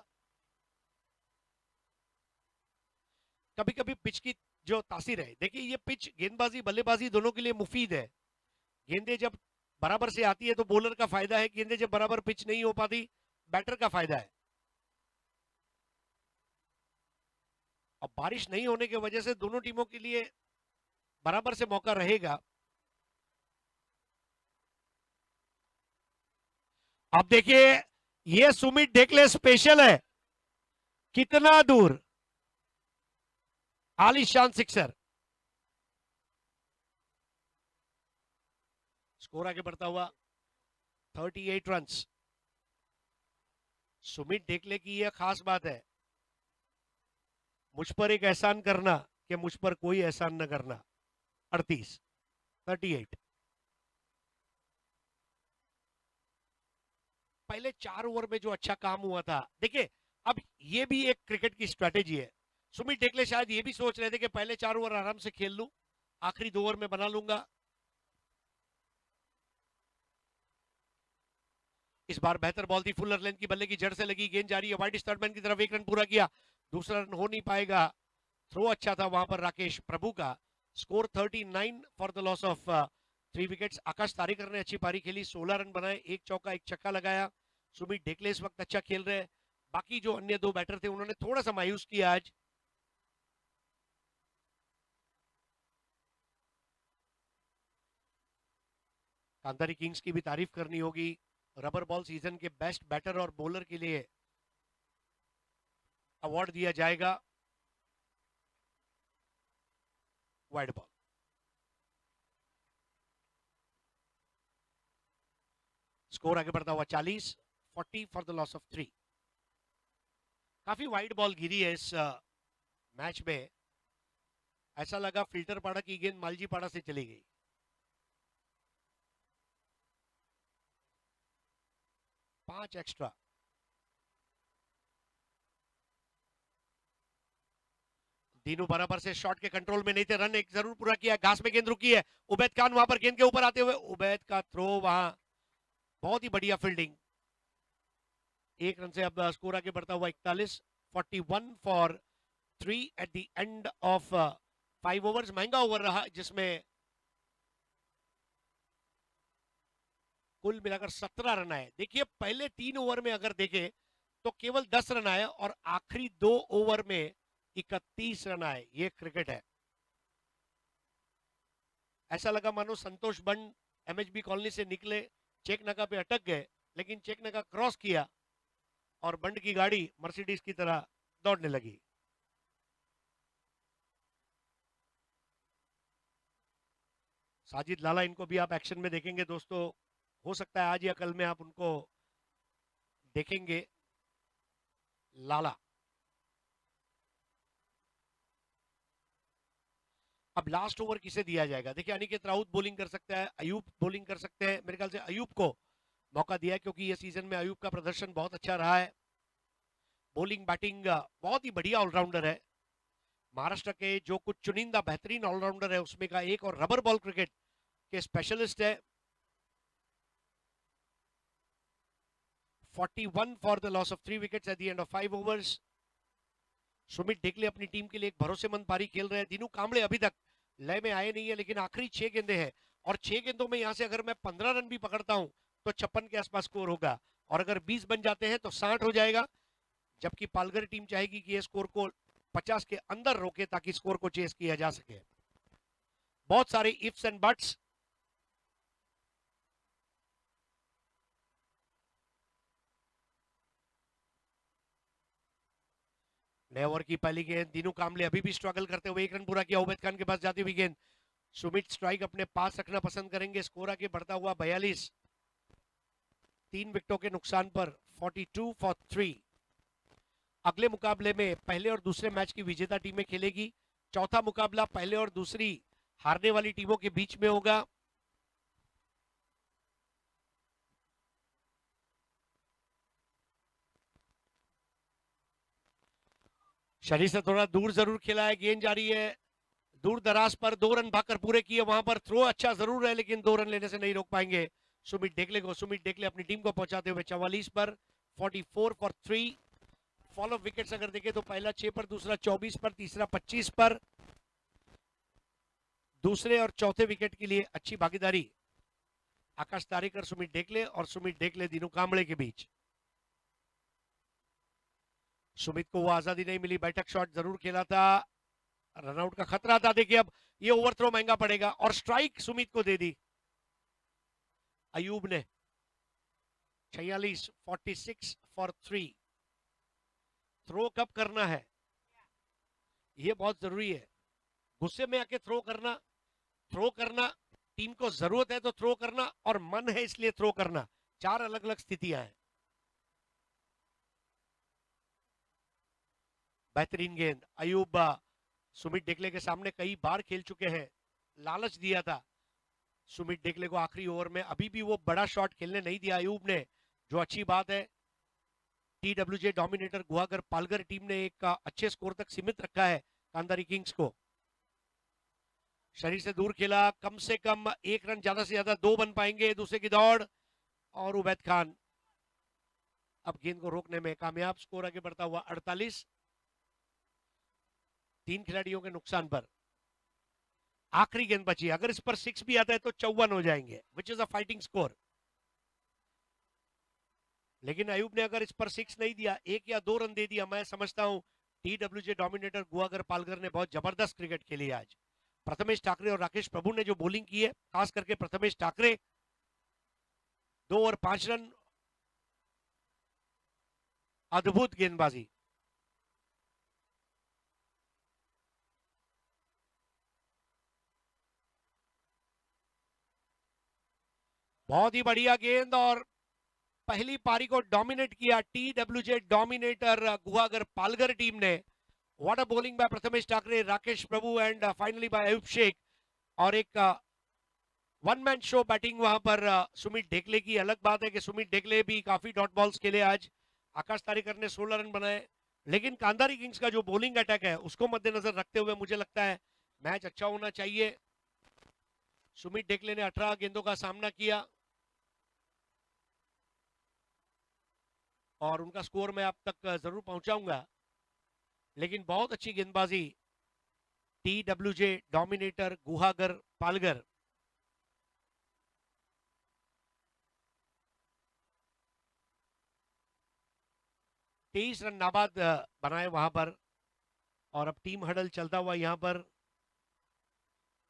कभी कभी पिच की जो तासीर है, देखिए ये पिच गेंदबाजी बल्लेबाजी दोनों के लिए मुफीद है। गेंदें जब बराबर से आती है तो बॉलर का फायदा है, गेंदें जब बराबर पिच नहीं हो पाती बैटर का फायदा है। अब बारिश नहीं होने की वजह से दोनों टीमों के लिए बराबर से मौका रहेगा। अब देखिए ये सुमित टेकले स्पेशल है, कितना दूर, आलीशान सिक्सर। स्कोर आगे बढ़ता हुआ 38 रन्स। सुमित टेकले की यह खास बात है, मुझ पर एक एहसान करना कि मुझ पर कोई एहसान न करना। 38 पहले 4 ओवर में जो अच्छा काम हुआ था, देखिए अब ये भी एक क्रिकेट की स्ट्रेटेजी है। सुमित टेकले शायद ये भी सोच रहे थे कि पहले 4 ओवर आराम से खेल लूं, आखिरी 2 ओवर में बना लूंगा। इस बार बेहतर बॉल थी, फुलर लेंथ की बल्ले की जड़ से लगी, गेंद जारी है वाइड स्टर्टमैन की तरफ, 1 रन पूरा किया, दूसरा रन हो नहीं पाएगा। थ्रो अच्छा था वहां पर राकेश प्रभु का। Score 39 for the loss of 3 wickets. Akash Tarekar ने अच्छी पारी खेली, 16 रन बनाए, 1 चौका 1 छक्का लगाया। सुमित टेकले इस वक्त अच्छा खेल रहे हैं। बाकी जो अन्य 2 बैटर थे उन्होंने थोड़ा सा मायूस किया आज। कांधारी किंग्स की भी तारीफ करनी होगी, रबर बॉल सीजन के बेस्ट बैटर और बॉलर के लिए अवार्ड दिया जाएगा। वाइड बॉल, स्कोर आगे बढ़ता हुआ 40 फॉर द लॉस ऑफ 3। काफी वाइड बॉल गिरी है इस मैच में, ऐसा लगा फिल्टर पाड़ा की गेंद मालजी पाड़ा से चली गई। पांच एक्स्ट्रा। दीनू बराबर से शॉट के कंट्रोल में नहीं थे, रन एक जरूर पूरा किया, घास में गेंद रुकी है, उबैद खान वहां पर गेंद के ऊपर आते हुए, उबैद का थ्रो वहां, बहुत ही बढ़िया फील्डिंग। 1 रन से अब स्कोर आगे बढ़ता हुआ 41 for 3 eight the end of 5 overs. महंगा ओवर रहा जिसमें कुल मिलाकर 17 रन आए। देखिए पहले 3 ओवर में अगर देखें तो केवल 10 रन आए और आखिरी 2 ओवर में 31 रन आए। ये क्रिकेट है। ऐसा लगा मानो संतोष बंड एमएचबी कॉलोनी से निकले, चेक नगा पे अटक गए, लेकिन चेक नगा क्रॉस किया और बंड की गाड़ी मर्सिडीज की तरह दौड़ने लगी। साजिद लाला, इनको भी आप एक्शन में देखेंगे दोस्तों, हो सकता है आज या कल में आप उनको देखेंगे। लाला, अब लास्ट ओवर किसे दिया जाएगा? देखिए अनिकेत राउत बॉलिंग कर सकता है, अयूब बॉलिंग कर सकते हैं, मेरे ख्याल से अयूब को मौका दिया है क्योंकि ये सीजन में अयूब का प्रदर्शन बहुत अच्छा रहा है। बॉलिंग बैटिंग बहुत ही बढ़िया ऑलराउंडर है। महाराष्ट्र के जो कुछ चुनिंदा बेहतरीन ऑलराउंडर है उसमें का एक, और रबर बॉल क्रिकेट के स्पेशलिस्ट है। 41 for the loss of 3 wickets at the end of 5 overs. Sumit Dekle अपनी टीम के लिए एक भरोसेमंद पारी खेल रहे हैं। दिनू कांबळे अभी तक लय में आए नहीं है, लेकिन आखिरी 6 गेंदे हैं और 6 गेंदों में यहां से अगर मैं 15 रन भी पकड़ता हूं तो 56 के आसपास स्कोर होगा, और अगर 20 बन जाते हैं तो 60 हो जाएगा। जबकि पालघर टीम चाहेगी कि ये स्कोर को 50 के अंदर रोके ताकि स्कोर को चेस किया जा सके। बहुत सारे इफ्स एंड बट्स। नए ओवर की पहली गेंद, दीनू कांबळे अभी भी स्ट्रगल करते हुए, 1 रन पूरा किया, उबैद खान के पास जाती हुई गेंद। सुमित स्ट्राइक अपने पास रखना पसंद करेंगे। स्कोर आगे बढ़ता हुआ 42, 3 विकेटों के नुकसान पर 42 फॉर 3। अगले मुकाबले में पहले और दूसरे मैच की विजेता टीमें खेलेगी। चौथा मुकाबला पहले और दूसरी हारने वाली टीमों के बीच में होगा। शरीर से थोड़ा दूर जरूर खेला है, गेंद जा रही है दूर दराज पर, 2 रन भागकर पूरे किए। वहां पर थ्रो अच्छा जरूर है लेकिन 2 रन लेने से नहीं रोक पाएंगे सुमित डेकले को। सुमित डेकले अपनी टीम को पहुंचाते हुए 44 पर 44 फॉर 3। फॉलो विकेट्स अगर देखें तो पहला 6 पर, दूसरा 24 पर, तीसरा 25 पर। दूसरे और चौथे विकेट के लिए अच्छी भागीदारी आकाश तारेकर, सुमित डेकले और सुमित डेकले दीनू कांबळे के बीच। सुमित को वो आजादी नहीं मिली, बैठक शॉट जरूर खेला था, रनआउट का खतरा था। देखिए अब ये ओवर थ्रो महंगा पड़ेगा और स्ट्राइक सुमित को दे दी अयूब ने। 46 46 फॉर 3। थ्रो कब करना है ये बहुत जरूरी है। गुस्से में आके थ्रो करना टीम को जरूरत है तो थ्रो करना, और मन है इसलिए थ्रो करना, 4 अलग अलग स्थितियां हैं। बेहतरीन गेंद अयूब सुमित डेकले के सामने कई बार खेल चुके हैं, लालच दिया था सुमित डेकले को आखिरी ओवर में, अभी भी वो बड़ा शॉट खेलने नहीं दिया अयूब ने, जो अच्छी बात है। टीडब्ल्यूजे डोमिनेटर गुहागर पालघर टीम ने एक अच्छे स्कोर तक सीमित रखा है कांदारी किंग्स को। शरीर से दूर खेला, कम से कम 1 रन, ज्यादा से ज्यादा 2 बन पाएंगे। दूसरे की दौड़ और उबैद खान अब गेंद को रोकने में कामयाब। स्कोर आगे बढ़ता हुआ 48, 3 खिलाड़ियों के नुकसान पर। आखिरी गेंद बची, अगर इस पर 6 भी आता है तो 54 हो जाएंगे, which is a fighting score. लेकिन अयूब ने अगर इस पर 6 नहीं दिया, 1 या 2 रन दे दिया, मैं समझता हूं टीडब्ल्यूजे डोमिनेटर गुहागर पालघर ने बहुत जबरदस्त क्रिकेट खेली आज। प्रथमेश ठाकरे और राकेश प्रभु ने जो बॉलिंग की है, खास करके प्रथमेश ठाकरे, 2 और 5 रन, अद्भुत गेंदबाजी। बहुत ही बढ़िया गेंद, और पहली पारी को डोमिनेट किया TWJ Dominator Guhagar Palghar team ने। What a bowling by Prathamesh Thackeray, Rakesh Prabhu and finally by Ayub Shaikh, और एक वन मैन शो बैटिंग वहां पर सुमित डेकले की। अलग बात है कि सुमित डेकले भी काफी डॉट बॉल्स खेले आज। आकाश तारेकर ने 16 रन बनाए, लेकिन कांदारी किंग्स का जो बॉलिंग अटैक है उसको मद्देनजर रखते हुए मुझे लगता है मैच अच्छा होना चाहिए। सुमित डेकले ने 18 गेंदों का सामना किया और उनका स्कोर मैं आप तक जरूर पहुंचाऊंगा, लेकिन बहुत अच्छी गेंदबाजी टीडब्ल्यूजे डोमिनेटर गुहागर पालघर। तेईस रन नाबाद बनाए वहां पर, और अब टीम हडल चलता हुआ यहां पर,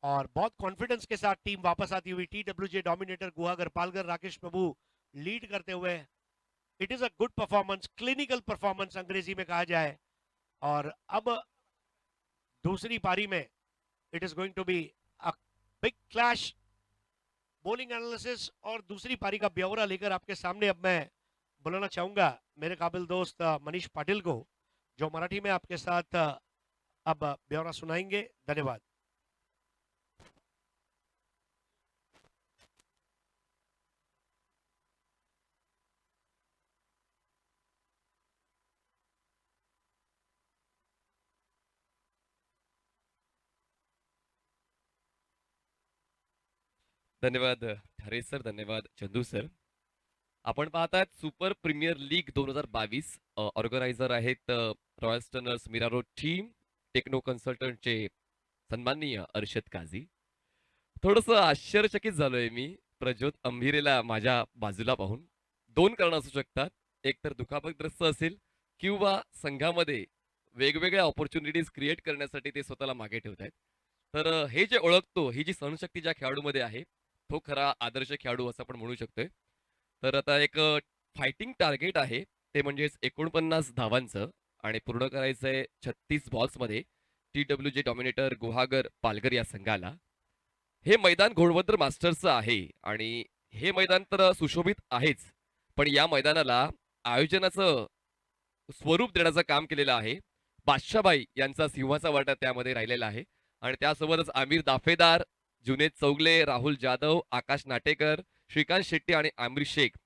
और बहुत कॉन्फिडेंस के साथ टीम वापस आती हुई। TWJ Dominator Guhagar Palghar, Rakesh Prabhu lead करते हुए। It is a good performance, clinical performance अंग्रेजी में कहा जाए। और अब दूसरी पारी में it is going to be a big clash bowling analysis और दूसरी पारी का ब्यौरा लेकर आपके सामने अब मैं बुलाना चाहूंगा मेरे काबिल दोस्त मनीष पाटिल को, जो मराठी में आपके साथ अब ब्यौरा सुनाएंगे। धन्यवाद। धन्यवाद हरेश सर, धन्यवाद चंदू सर. आपण पाहतायत सुपर प्रीमियर लीग 2022. ऑर्गनायझर आहेत Royal Stunners Mira Road team, Techno कन्सल्टंटचे सन्माननीय अर्शद काझी. थोडंसं आश्चर्यचकित झालोय मी प्रज्योत अंभिरेला माझ्या बाजूला पाहून. दोन कारण असू शकतात. एक तर दुखापतग्रस्त असेल किंवा संघामध्ये वेगवेगळ्या ऑपॉर्च्युनिटीज क्रिएट करण्यासाठी ते स्वतःला मागे ठेवत आहेत. तर हे जे ओळखतो, ही जी सहनशक्ती ज्या खेळाडूमध्ये आहे, तो खरा आदर्श खेळाडू असं आपण म्हणू शकतोय. तर आता एक फायटिंग टार्गेट आहे, ते म्हणजेच 49 धावांचं, आणि पूर्ण करायचंय 36 बॉल्समध्ये TWJ डॉमिनेटर गुहागर पालघर या संघाला. हे मैदान घोडवंतर मास्टर्सचं आहे आणि हे मैदान तर सुशोभित आहेच, पण या मैदानाला आयोजनाचं स्वरूप देण्याचं काम केलेलं आहे. बादशाबाई यांचा सिंहाचा वाटा त्यामध्ये राहिलेला आहे आणि त्यासोबतच आमिर दाफेदार, जुनेद चौगले, राहुल जाधव, आकाश नाटेकर, श्रीकांत शेट्टी आणि आमिर शेख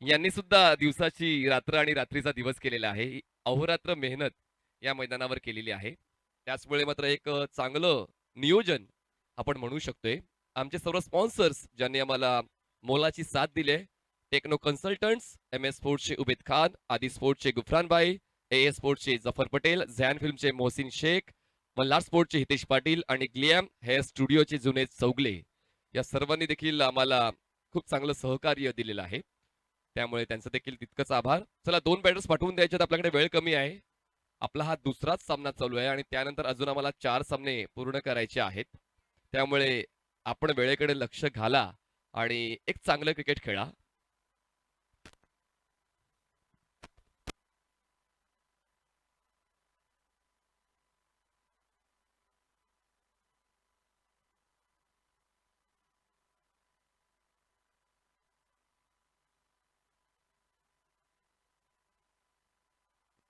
यांनी सुद्धा दिवसाची रात्र आणि रात्रीचा दिवस केलेला आहे. ही अहोरात्र मेहनत या मैदानावर केलेली आहे. त्याचमुळे मात्र एक चांगलं नियोजन आपण म्हणू शकतोय. आमचे सर्व स्पॉन्सर्स ज्यांनी आम्हाला मोलाची साथ दिली आहे, टेक्नो कन्सल्टंट्स, MS स्पोर्ट्सचे उबेद खान, आदी स्पोर्ट्सचे गुफरान भाई, AS स्पोर्ट्सचे जफर पटेल, झॅन फिल्मचे मोहसिन शेख, मल्हार स्पोर्ट्सचे हितेश पाटील आणि ग्लियाम हेअर स्टुडिओचे जुनेद चौगले, या सर्वांनी देखील आम्हाला खूप चांगलं सहकार्य दिलेलं आहे. त्यामुळे त्यांचं देखील तितकंच आभार. चला, 2 बॅटर्स पाठवून द्यायचे, आपल्याकडे वेळ कमी आहे. आपला हा दुसराच सामना चालू आहे आणि त्यानंतर अजून आम्हाला 4 सामने पूर्ण करायचे आहेत. त्यामुळे आपण वेळेकडे लक्ष घाला आणि एक चांगलं क्रिकेट खेळा.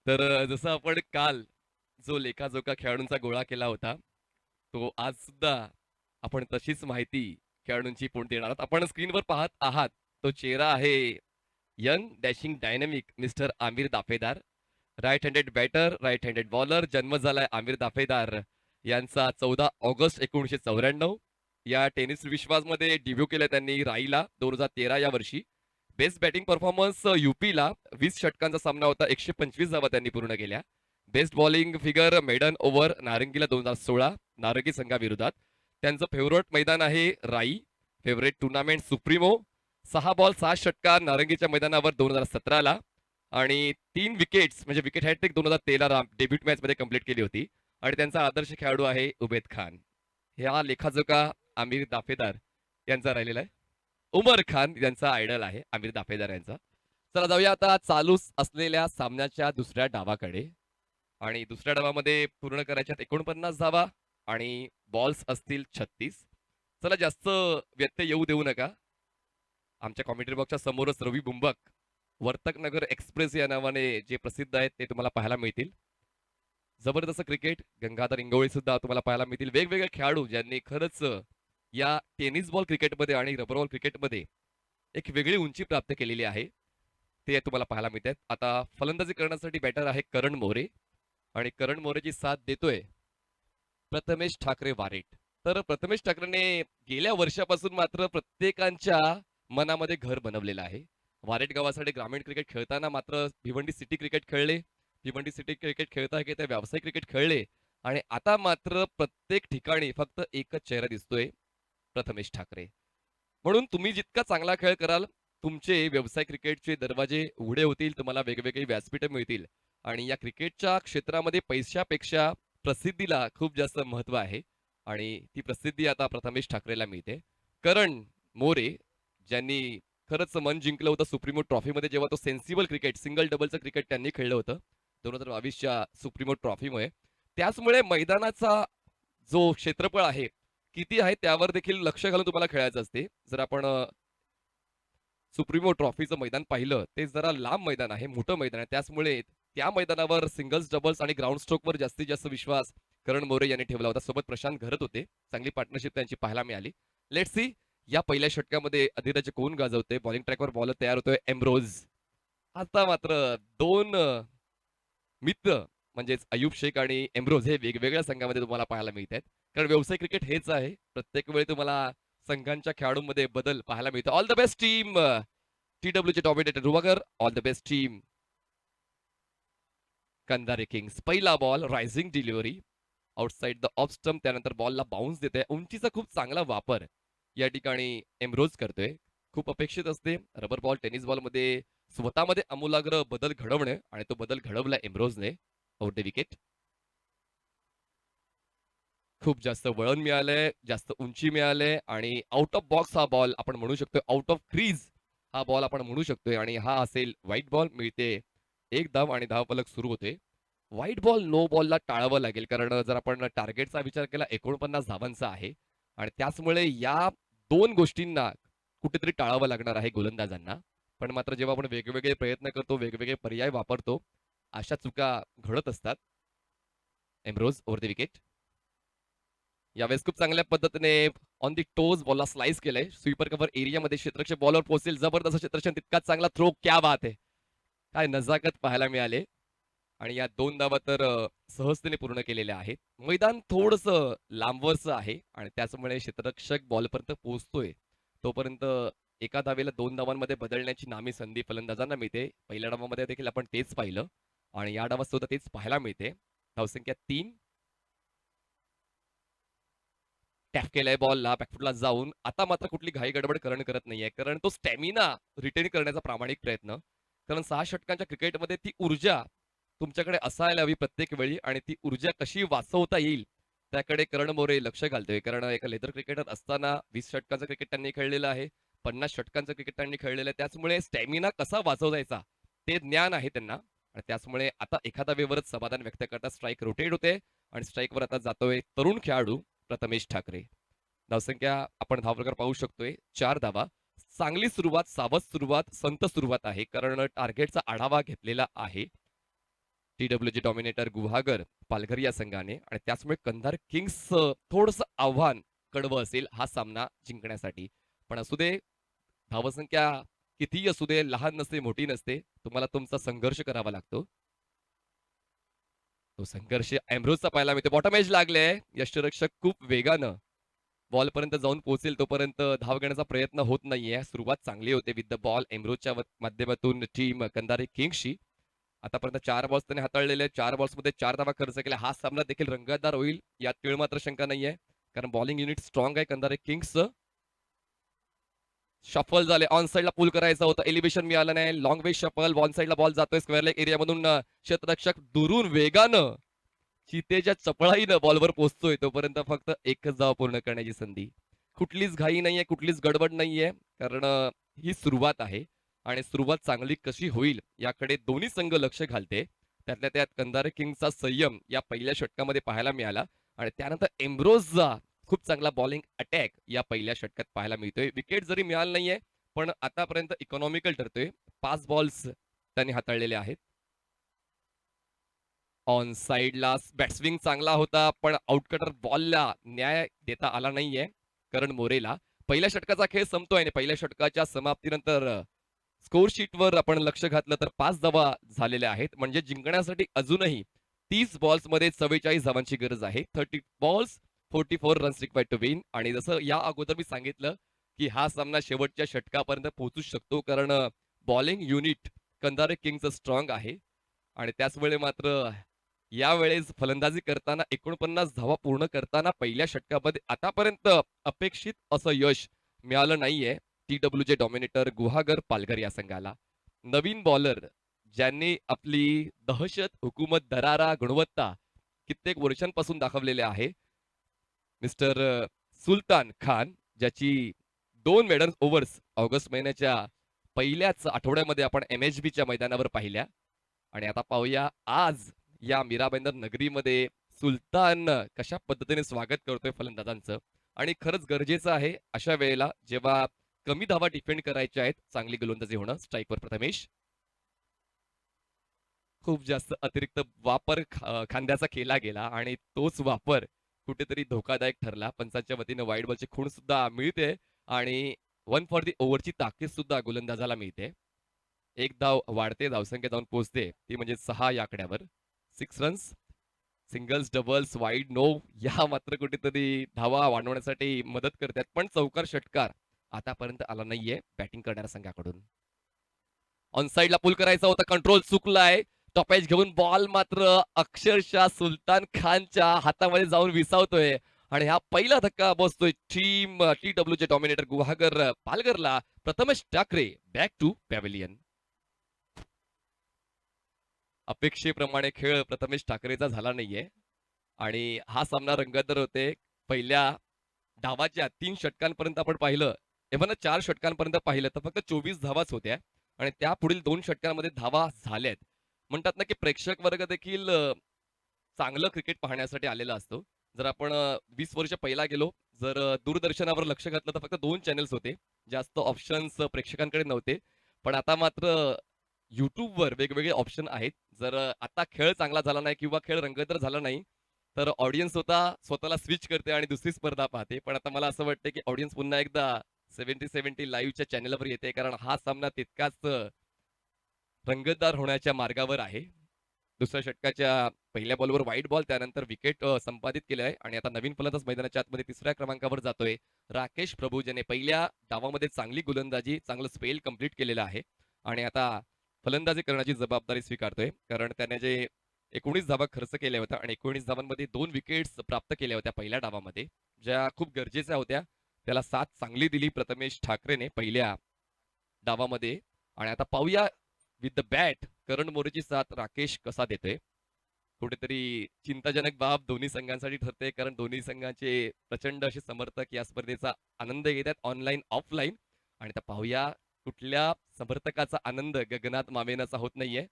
तर जसं आपण काल जो लेखाजोखा खेळाडूंचा गोळा केला होता, तो आज सुद्धा आपण तशीच माहिती खेळाडूंची पुढे देणार आहोत. आपण स्क्रीनवर पाहत आहात तो चेहरा आहे young dashing dynamic mister Aamir Dafedar. Right handed batter, right handed bowler. जन्म झालाय आमिर दाफेदार यांचा 14 ऑगस्ट 1994. या टेनिस विश्वामध्ये डेब्यू केलं त्यांनी राईला 2013 या वर्षी. बेस्ट बॅटिंग परफॉर्मन्स यूपीला 20 षटकांचा सामना होता, 125 धावा त्यांनी पूर्ण केल्या. Best bowling figure maiden over नारंगीला 2016 नारंगी संघाविरोधात. त्यांचं फेवरेट मैदान आहे राई. Favourite tournament supremo. 6 बॉल 6 षटकार नारंगीच्या मैदानावर 2017ला आणि 3 विकेट्स म्हणजे विकेट हॅट्रिक 2013ला डेब्यूट मॅच मध्ये कंप्लीट केली होती. आणि त्यांचा आदर्श खेळाडू आहे उबेद खान. ह्या लेखाजोखा आमिर दाफेदार यांचा राहिलेला आहे. उमर खान यांचा आयडल आहे आमिर दाफेदार यांचा. चला जाऊया आता चालू असलेल्या सामन्याच्या दुसऱ्या डावाकडे. आणि दुसऱ्या डावामध्ये पूर्ण करायच्यात 49 धावा आणि बॉल्स असतील 36. चला, जास्त व्यत्यय येऊ देऊ नका. आमच्या कॉमेंट्री बॉक्सच्या समोरच रवी बुंबक, वर्तक नगर एक्सप्रेस या नावाने जे प्रसिद्ध आहेत ते तुम्हाला पाहायला मिळतील. जबरदस्त क्रिकेट. गंगाधर इंगवळे सुद्धा तुम्हाला पाहायला मिळतील. वेगवेगळे खेळाडू ज्यांनी खरंच या टेनिस बॉल क्रिकेटमध्ये आणि रबर बॉल क्रिकेटमध्ये एक वेगळी उंची प्राप्त केलेली आहे, ते तुम्हाला पाहायला मिळत आहेत. आता फलंदाजी करण्यासाठी बॅटर आहे करण मोरे आणि करण मोरेची साथ देतोय प्रथमेश ठाकरे वारेट. तर प्रथमेश ठाकरेने गेल्या वर्षापासून मात्र प्रत्येकांच्या मनामध्ये घर बनवलेलं आहे. वारेट गावासाठी ग्रामीण क्रिकेट खेळताना मात्र भिवंडी सिटी क्रिकेट खेळले, भिवंडी सिटी क्रिकेट खेळता खेळता व्यावसायिक क्रिकेट खेळले आणि आता मात्र प्रत्येक ठिकाणी फक्त एकच चेहरा दिसतोय, प्रथमेश ठाकरे. म्हणून तुम्ही जितका चांगला खेळ कराल, तुमचे व्यवसाय क्रिकेटचे दरवाजे उघडे होतील, तुम्हाला वेगवेगळी व्यासपीठे मिळतील आणि या क्रिकेटच्या क्षेत्रामध्ये पैशापेक्षा प्रसिद्धीला खूप जास्त महत्व आहे आणि ती प्रसिद्धी आता प्रथमेश ठाकरेला मिळते. करण मोरे ज्यांनी खरंच मन जिंकलं होतं सुप्रीमो ट्रॉफीमध्ये, जेव्हा तो सेन्सिबल क्रिकेट सिंगल डबलचं क्रिकेट त्यांनी खेळलं होतं 2022च्या सुप्रीमो ट्रॉफीमुळे. त्याचमुळे मैदानाचा जो क्षेत्रफळ आहे किती आहे त्यावर देखील लक्ष घालून तुम्हाला खेळायचं असते. जर आपण सुप्रीमो ट्रॉफीचं मैदान पाहिलं, ते जरा लांब मैदान आहे, मोठं मैदान आहे. त्याचमुळे त्या मैदानावर सिंगल्स, डबल्स आणि ग्राउंड स्ट्रोकवर जास्तीत जास्त विश्वास करण मोरे यांनी ठेवला होता. सोबत प्रशांत घरत होते. चांगली पार्टनरशिप त्यांची पाहायला मिळाली. लेट्स सी या पहिल्या षटकामध्ये अधिराज कोण गाजवते. बॉलिंग ट्रॅकवर बॉलर तयार होतोय एम्ब्रोज. आता मात्र दोन मित्र म्हणजेच अयूब शेख आणि एम्ब्रोज हे वेगवेगळ्या संघामध्ये तुम्हाला पाहायला मिळत आहेत. कारण व्यवसाय क्रिकेट हेच आहे. प्रत्येक वेळी तुम्हाला संघांच्या खेळाडूंमध्ये बदल पाहायला मिळतो. ऑल द बेस्ट टीम टीडब्ल्यूचे डॉमिनेटर रुवागर. All the best team Kandhare kings. पहिला ball rising delivery outside the off stump. त्यानंतर बॉलला बाउन्स देते. उंचीचा खूप चांगला वापर या ठिकाणी एम्ब्रोज करतोय. खूप अपेक्षित असते रबर बॉल टेनिस बॉलमध्ये स्वतःमध्ये आमूलाग्र बदल घडवणे आणि तो बदल घडवला एम्ब्रोजने. Out the wicket. खूप जास्त वळण मिळालंय, जास्त उंची मिळालंय आणि आउट ऑफ बॉक्स हा बॉल आपण म्हणू शकतोय. आउट ऑफ क्रीज हा बॉल आपण म्हणू शकतोय आणि हा असेल व्हाईट बॉल. मिळते एक धाव आणि धावफलक सुरू होते. व्हाईट बॉल नो बॉलला टाळावं लागेल कारण जर आपण टार्गेटचा विचार केला 49 धावांचा आहे आणि त्याचमुळे या दोन गोष्टींना कुठेतरी टाळावं लागणार आहे गोलंदाजांना. पण मात्र जेव्हा आपण वेगवेगळे प्रयत्न करतो, वेगवेगळे पर्याय वापरतो, अशा चुका घडत असतात. Ambrose over the wicket. यावेळेस खूप चांगल्या पद्धतीने ऑन दी टोज बॉलला स्लाइस केलंय. स्वीपर कव्हर एरियामध्ये क्षेत्ररक्षक बॉलवर पोहोचेल. जबरदस्त क्षेत्ररक्षण, तितकाच चांगला थ्रो. क्या बात आहे. काय नजाकत पाहायला मिळाले आणि या दोन धावा तर सहजतेने पूर्ण केलेल्या आहेत. मैदान थोडंसं लांबवरचं आहे आणि त्याचमुळे क्षेत्ररक्षक बॉलपर्यंत पोहोचतोय तोपर्यंत एका धावेला दोन धावांमध्ये बदलण्याची नामी संधी फलंदाजांना मिळते. पहिल्या डावामध्ये देखील आपण तेच पाहिलं आणि या डावात सुद्धा तेच पाहायला मिळते. धावसंख्या 3. टॅप केलाय बॉलला बॅकफुटला जाऊन. आता मात्र कुठली घाई गडबड करण करत नाहीये कारण तो स्टॅमिना रिटेन करण्याचा प्रामाणिक प्रयत्न. कारण 6 षटकांच्या क्रिकेटमध्ये ती ऊर्जा तुमच्याकडे असायला हवी प्रत्येक वेळी आणि ती ऊर्जा कशी वाचवता येईल त्याकडे करण मोरे लक्ष घालतोय. कारण एका लेदर क्रिकेटर असताना 20 षटकांचं क्रिकेट त्यांनी खेळलेलं आहे, 50 षटकांचं क्रिकेट त्यांनी खेळलेलं आहे. त्याचमुळे स्टॅमिना कसा वाचवायचा ते ज्ञान आहे त्यांना आणि त्याचमुळे आता एखादा वेळेवरच समाधान व्यक्त करता स्ट्राईक रोटेट होते आणि स्ट्राईकवर आता जातोय तरुण खेळाडू प्रथमेश ठाकरे. धावसंख्या आपण धावप्रकार पाहू शकतोय 4 धावा. चांगली सुरुवात, सावध सुरुवात, संत सुरुवात आहे कारण टार्गेटचा आढावा घेतलेला आहे टीडब्ल्यूजी डॉमिनेटर गुहागर पालघर या संघाने आणि त्याचमुळे कंधार किंग्स थोडंसं आव्हान कडवं असेल हा सामना जिंकण्यासाठी. पण असू दे, धावसंख्या कितीही असू दे, लहान नसते मोठी नसते, तुम्हाला तुमचा संघर्ष करावा लागतो. तो संघर्ष एम्ब्रोजचा पाहायला मिळतो. बॉटम एज लागले. यष्टीरक्षक खूप वेगानं बॉलपर्यंत जाऊन पोहोचेल तोपर्यंत धाव घेण्याचा प्रयत्न होत नाहीये. सुरुवात चांगली होते विथ द बॉल एम्ब्रोजच्या माध्यमातून टीम कंधारे किंग्सची. आतापर्यंत 4 बॉल्स त्याने हाताळलेले. 4 बॉल्समध्ये 4 धावा खर्च केल्या. हा सामना देखील रंगतदार होईल यात तीळ मात्र शंका नाहीये कारण बॉलिंग युनिट स्ट्रॉंग आहे कंधारे किंग्सचं. शफल झाले. ऑन साईडला पुल करायचं होतं, एलिव्हेशन मिळालं नाही. Long way shuffle. ऑन साईडला बॉल जातोय स्क्वेअर लेग एरियामधून. क्षेत्ररक्षक दुरून वेगानं चितेच्या चपळाईनं बॉलवर पोहोचतोय तोपर्यंत फक्त एकच धाव पूर्ण करण्याची संधी. कुठलीच घाई नाहीये, कुठलीच गडबड नाहीये कारण ही सुरुवात आहे आणि सुरुवात चांगली कशी होईल याकडे दोन्ही संघ लक्ष घालते. त्यातल्या त्यात कंधारे किंग्सचा संयम या पहिल्या षटकामध्ये पाहायला मिळाला आणि त्यानंतर एम्ब्रोजचा खूप चांगला बॉलिंग अटॅक या पहिल्या षटकात पाहायला मिळतोय. विकेट जरी मिळालं नाहीये पण आतापर्यंत इकॉनॉमिकल ठरतोय. 5 बॉल्स त्यांनी हाताळलेले आहेत. ऑन साईडला बॅट्सविंग चांगला होता पण आउटकटर बॉलला न्याय देता आला नाहीये करण मोरेला. पहिल्या षटकाचा खेळ संपतोय आणि पहिल्या षटकाच्या समाप्तीनंतर स्कोर शीटवर आपण लक्ष घातलं तर 5 धावा झालेल्या आहेत. म्हणजे जिंकण्यासाठी अजूनही 30 बॉल्स मध्ये 44 धावांची गरज आहे. 30 balls 44 runs required to win. आणि जसं या अगोदर मी सांगितलं की हा सामना शेवटच्या षटकापर्यंत पोहोचू शकतो कारण बॉलिंग युनिट कंधारे किंग्सचं स्ट्रॉंग आहे आणि त्याच वेळी मात्र यावेळेस फलंदाजी करताना 49 धावा पूर्ण करताना पहिल्या षटकामध्ये आतापर्यंत अपेक्षित असं यश मिळालं नाहीये टीडब्ल्यूजे डॉमिनेटर गुहागर पालघर या संघाला. नवीन बॉलर ज्यांनी आपली दहशत, हुकूमत, दरारा, गुणवत्ता कित्येक वर्षांपासून दाखवलेले आहे मिस्टर सुलतान खान, ज्याची 2 मेडल ओव्हर्स ऑगस्ट महिन्याच्या पहिल्याच आठवड्यामध्ये आपण MHBच्या मैदानावर पाहिल्या. आणि आता पाहूया आज या मीरा भाईंदर नगरीमध्ये सुलतान कशा पद्धतीने स्वागत करतोय फलंदाजांचं. आणि खरंच गरजेचं आहे अशा वेळेला जेव्हा कमी धावा डिफेंड करायच्या आहेत चांगली गोलंदाजी होणं. स्ट्राईकवर प्रथमेश. खूप जास्त अतिरिक्त वापर खांद्याचा केला गेला आणि तोच वापर कुठेतरी धोकादायक ठरला. पंचांच्या वतीनं वाईड बॉलची खूण सुद्धा मिळते आणि 1 फॉर दी ओव्हरची ताकीद सुद्धा गोलंदाजाला मिळते. एक धाव वाढते, धावसंख्या जाऊन पोहोचते ती म्हणजे 6 या आकड्यावर. 6 runs, singles, doubles, wide, no या मात्र कुठेतरी धावा वाढवण्यासाठी मदत करतात. पण चौकार षटकार आतापर्यंत आला नाहीये बॅटिंग करणाऱ्या संघाकडून. ऑन साईडला पुल करायचा होता, कंट्रोल चुकलाय. टॉपेज घेऊन बॉल मात्र अक्षरशः सुलतान खानच्या हातामध्ये जाऊन विसावतोय आणि हा पहिला धक्का बसतोय टीम TW चे डॉमिनेटर गुहागर पालघरला. Prathamesh Thackeray back to pavilion. अपेक्षेप्रमाणे खेळ प्रथमेश ठाकरेचा झाला नाहीये आणि हा सामना रंगतदार होते. पहिल्या धावाच्या 3 षटकांपर्यंत आपण पाहिलं, एव्हन 4 षटकांपर्यंत पाहिलं तर फक्त 24 धावाच होत्या आणि त्या पुढील 2 षटकांमध्ये धावा झाल्यात. म्हणतात ना की प्रेक्षक वर्ग देखील चांगलं क्रिकेट पाहण्यासाठी आलेला असतो. जर आपण 20 वर्ष पहिला गेलो, जर दूरदर्शनावर लक्ष घातलं तर फक्त 2 चॅनल्स होते. जास्त ऑप्शन्स प्रेक्षकांकडे नव्हते. पण आता मात्र YouTubeवर वेगवेगळे ऑप्शन आहेत. जर आता खेळ चांगला झाला नाही किंवा खेळ रंगतदार झाला नाही, तर ऑडियन्स स्वतःला स्विच करते आणि दुसरी स्पर्धा पाहते. पण आता मला असं वाटतं की ऑडियन्स पुन्हा एकदा 70-70 लाईव्हच्या चॅनलवर येते, कारण हा सामना तितकाच रंगतदार होण्याच्या मार्गावर आहे. दुसऱ्या षटकाच्या पहिल्या बॉलवर वाईड बॉल, त्यानंतर विकेट संपादित केले आहे आणि आता नवीन फलंदाज मैदानाच्या आतमध्ये 3ऱ्या क्रमांकावर जातोय राकेश प्रभू, ज्याने पहिल्या डावामध्ये चांगली गोलंदाजी, चांगलं स्पेल कंप्लीट केलेलं आहे आणि आता फलंदाजी करण्याची जबाबदारी स्वीकारतोय. कारण त्याने जे 19 धावा खर्च केल्या होत्या आणि 19 धावांमध्ये 2 विकेट्स प्राप्त केल्या होत्या पहिल्या डावामध्ये, ज्या खूप गरजेच्या होत्या. त्याला साथ चांगली दिली प्रथमेश ठाकरेने पहिल्या डावामध्ये. आणि आता पाहूया विथ द बॅट करण मोरेची साथ राकेश कसा देतोय. कुठेतरी चिंताजनक बाब दोन्ही संघांसाठी ठरते, कारण दोन्ही संघांचे प्रचंड असे समर्थक या स्पर्धेचा आनंद घेतात ऑनलाईन ऑफलाईन. आणि आता पाहूया कुठल्या समर्थकाचा आनंद गगनात मावेनाचा होत नाहीये.